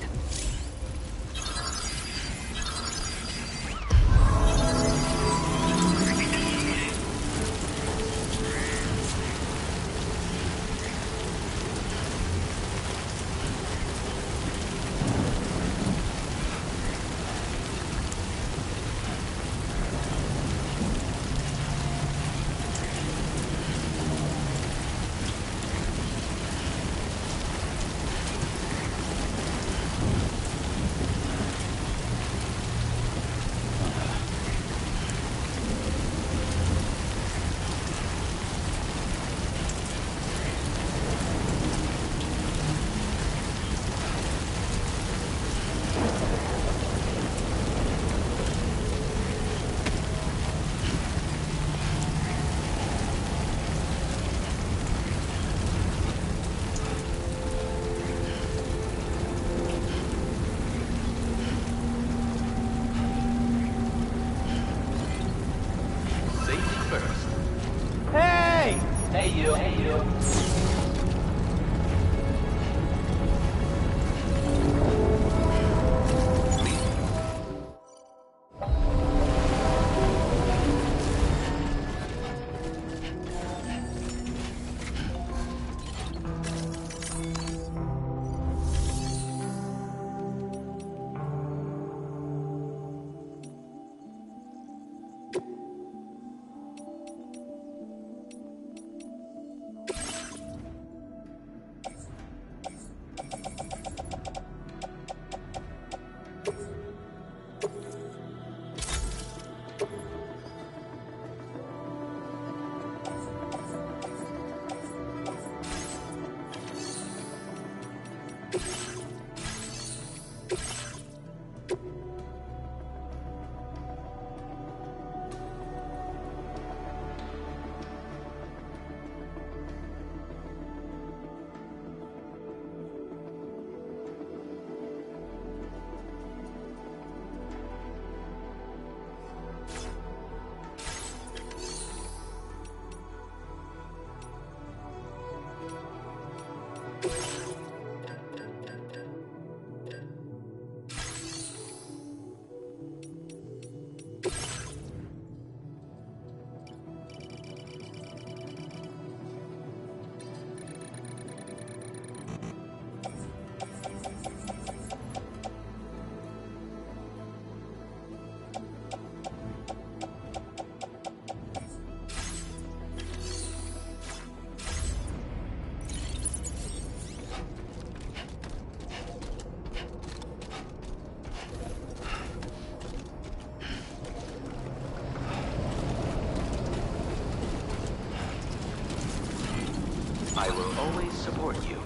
support you.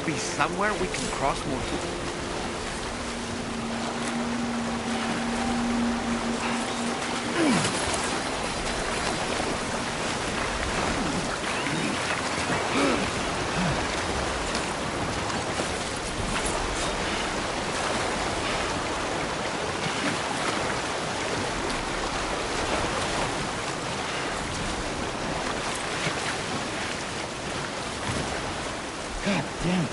be somewhere we can cross more. God damn it.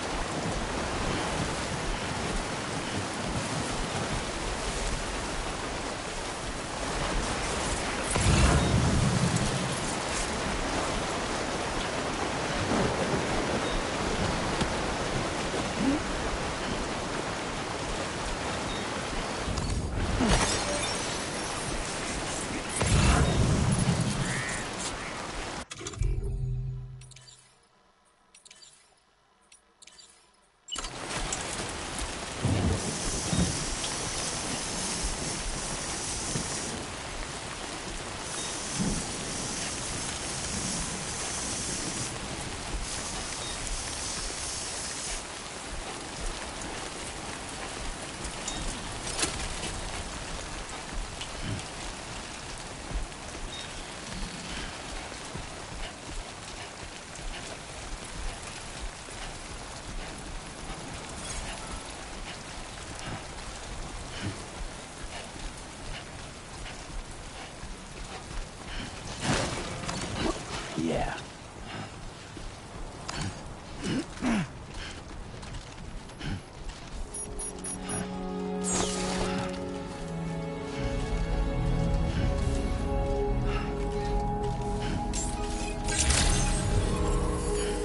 Yeah.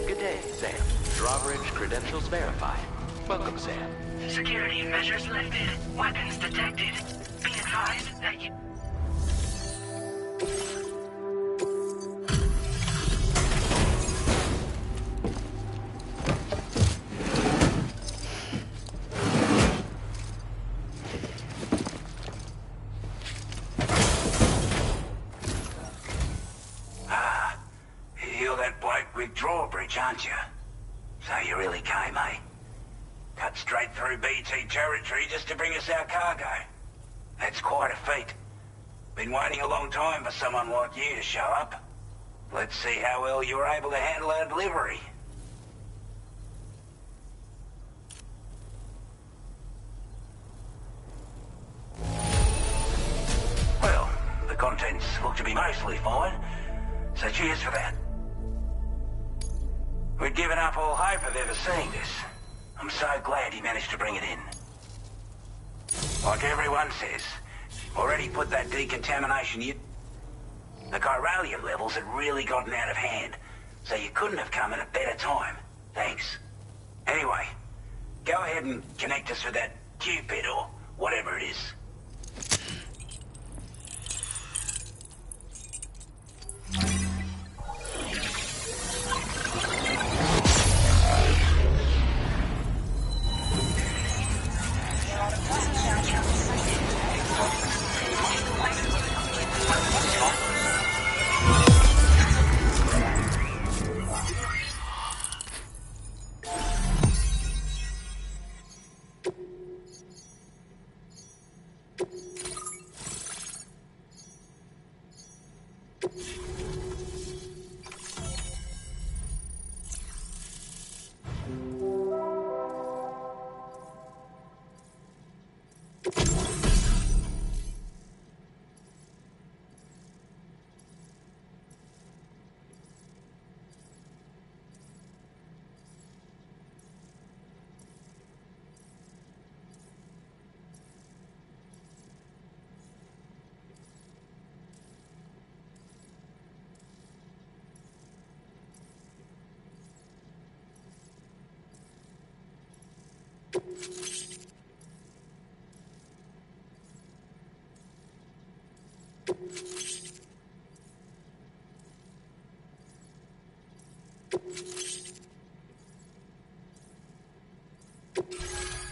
Good day, Sam. Drawbridge credentials verified. Welcome, Sam. Security measures lifted. Weapons detected. Be advised that you... You're that bloke with Drawbridge, aren't you? So you really came, eh? Cut straight through BT territory just to bring us our cargo. That's quite a feat. Been waiting a long time for someone like you to show up. Let's see how well you were able to handle our delivery. Well, the contents look to be mostly fine, so cheers for that. We'd given up all hope of ever seeing this. I'm so glad he managed to bring it in. Like everyone says, already put that decontamination unit. The chiralium levels had really gotten out of hand, so you couldn't have come at a better time. Thanks. Anyway, go ahead and connect us with that Cupid or whatever it is.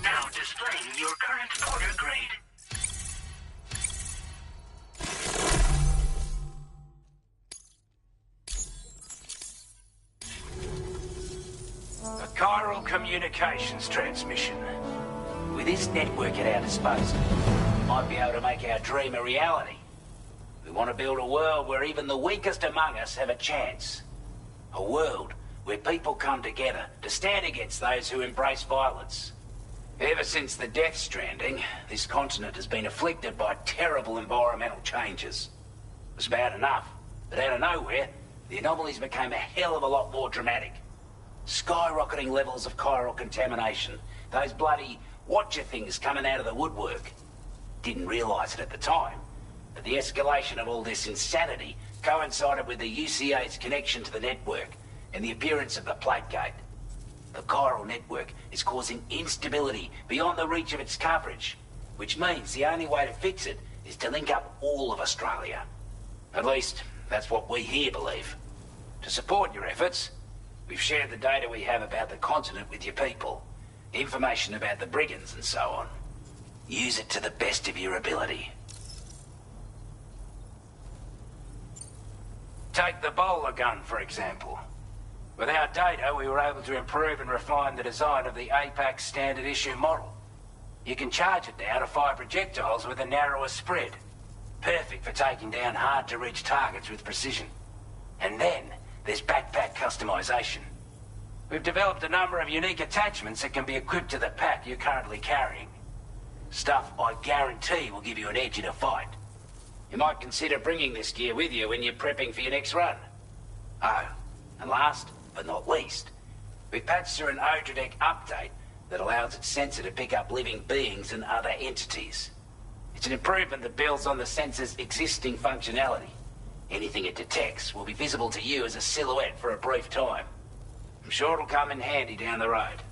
Now displaying your current order grade. A chiral communication communications transmission. With this network at our disposal, we might be able to make our dream a reality. We want to build a world where even the weakest among us have a chance. A world where people come together to stand against those who embrace violence. Ever since the death stranding, this continent has been afflicted by terrible environmental changes. It was bad enough, but out of nowhere, the anomalies became a hell of a lot more dramatic. Skyrocketing levels of chiral contamination. Those bloody watcher things coming out of the woodwork. Didn't realise it at the time, but the escalation of all this insanity coincided with the UCA's connection to the network and the appearance of the plate gate. The chiral network is causing instability beyond the reach of its coverage, which means the only way to fix it is to link up all of Australia. At least, that's what we here believe. To support your efforts, we've shared the data we have about the continent with your people, information about the brigands and so on. Use it to the best of your ability. Take the bowler gun, for example. With our data, we were able to improve and refine the design of the APAC standard issue model. You can charge it now to fire projectiles with a narrower spread. Perfect for taking down hard-to-reach targets with precision. And then, there's backpack customization. We've developed a number of unique attachments that can be equipped to the pack you're currently carrying. Stuff I guarantee will give you an edge in a fight. You might consider bringing this gear with you when you're prepping for your next run. Oh, and last but not least, we've patched through an Odradek update that allows its sensor to pick up living beings and other entities. It's an improvement that builds on the sensor's existing functionality. Anything it detects will be visible to you as a silhouette for a brief time. I'm sure it'll come in handy down the road.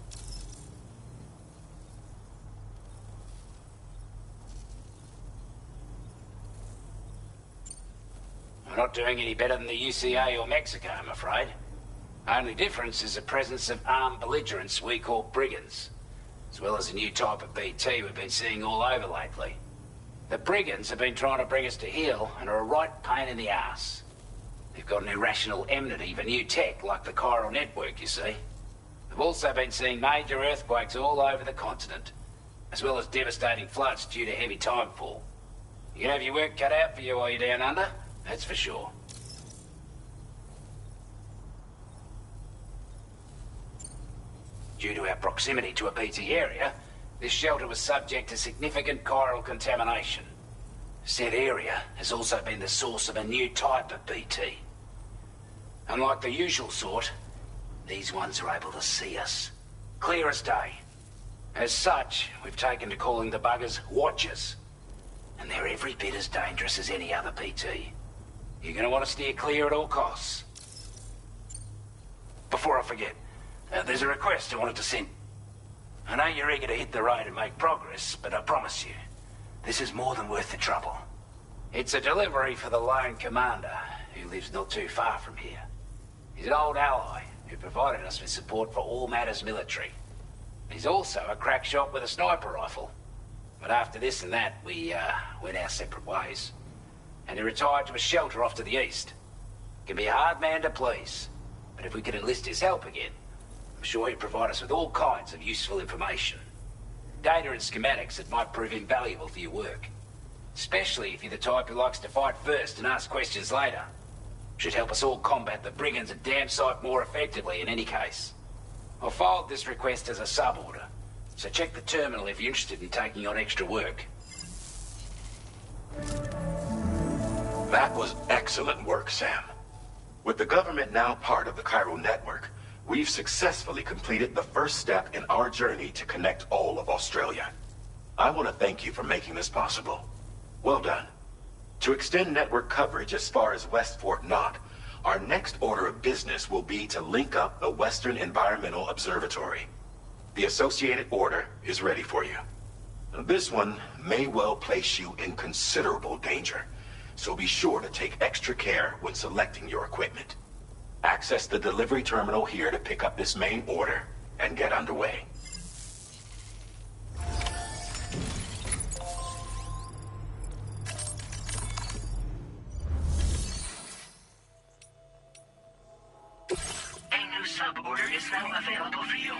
We're not doing any better than the UCA or Mexico, I'm afraid. Only difference is the presence of armed belligerents we call brigands, as well as a new type of BT we've been seeing all over lately. The brigands have been trying to bring us to heel and are a right pain in the ass. They've got an irrational enmity for new tech like the chiral network, you see. We've also been seeing major earthquakes all over the continent, as well as devastating floods due to heavy timefall. You can have your work cut out for you while you're down under, that's for sure. Due to our proximity to a BT area, this shelter was subject to significant chiral contamination. Said area has also been the source of a new type of BT. Unlike the usual sort, these ones are able to see us. Clear as day. As such, we've taken to calling the buggers Watchers. And they're every bit as dangerous as any other BT. You're going to want to steer clear at all costs. Before I forget, there's a request I wanted to send. I know you're eager to hit the road and make progress, but I promise you, this is more than worth the trouble. It's a delivery for the lone commander, who lives not too far from here. He's an old ally who provided us with support for all matters military. He's also a crack shot with a sniper rifle. But after this and that, we went our separate ways. And he retired to a shelter off to the east. Can be a hard man to please, but if we could enlist his help again, I'm sure he'd provide us with all kinds of useful information. Data and schematics that might prove invaluable for your work. Especially if you're the type who likes to fight first and ask questions later. Should help us all combat the brigands a damn sight more effectively in any case. I'll filed this request as a sub-order, so check the terminal if you're interested in taking on extra work. That was excellent work, Sam. With the government now part of the chiral network, we've successfully completed the first step in our journey to connect all of Australia. I want to thank you for making this possible. Well done. To extend network coverage as far as West Fort Knott, our next order of business will be to link up the Western Environmental Observatory. The associated order is ready for you. This one may well place you in considerable danger, so be sure to take extra care when selecting your equipment. Access the delivery terminal here to pick up this main order and get underway. A new sub-order is now available for you.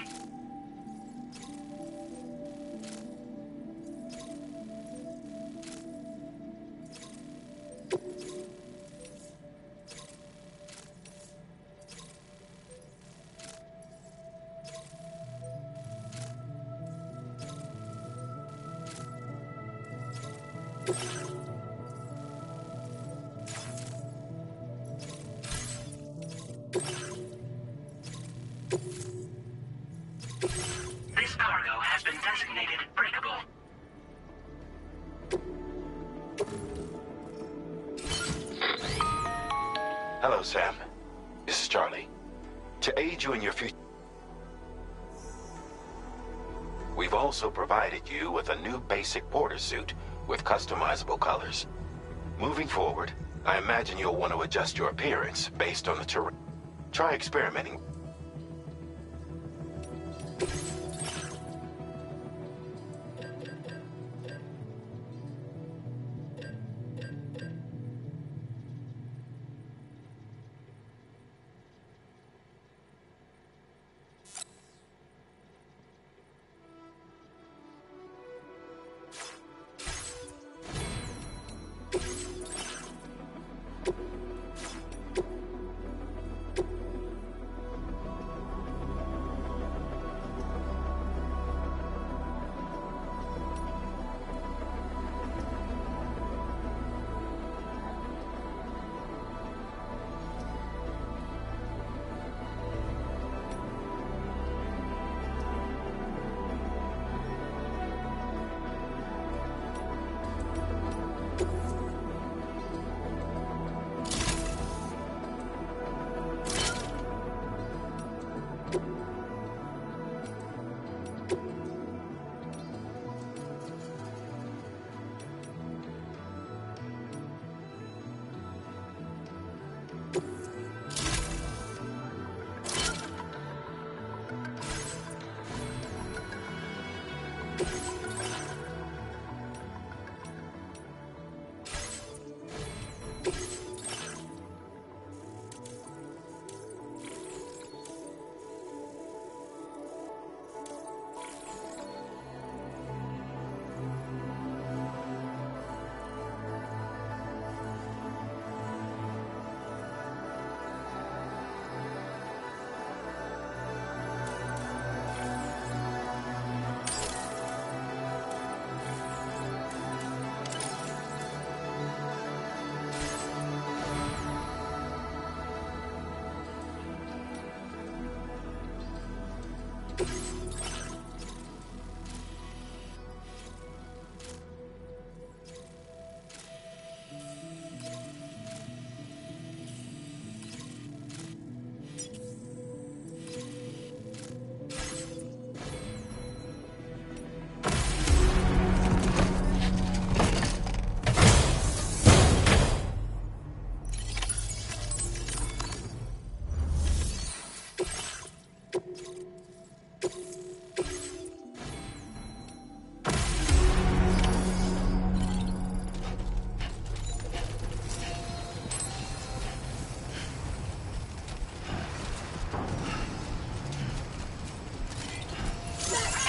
This cargo has been designated breakable. Hello, Sam. This is Charlie. To aid you in your future, we've also provided you with a new basic porter suit with customizable colors. Moving forward, I imagine you'll want to adjust your appearance based on the terrain. Try experimenting.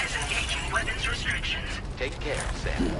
Disengaging weapons restrictions. Take care, Sam.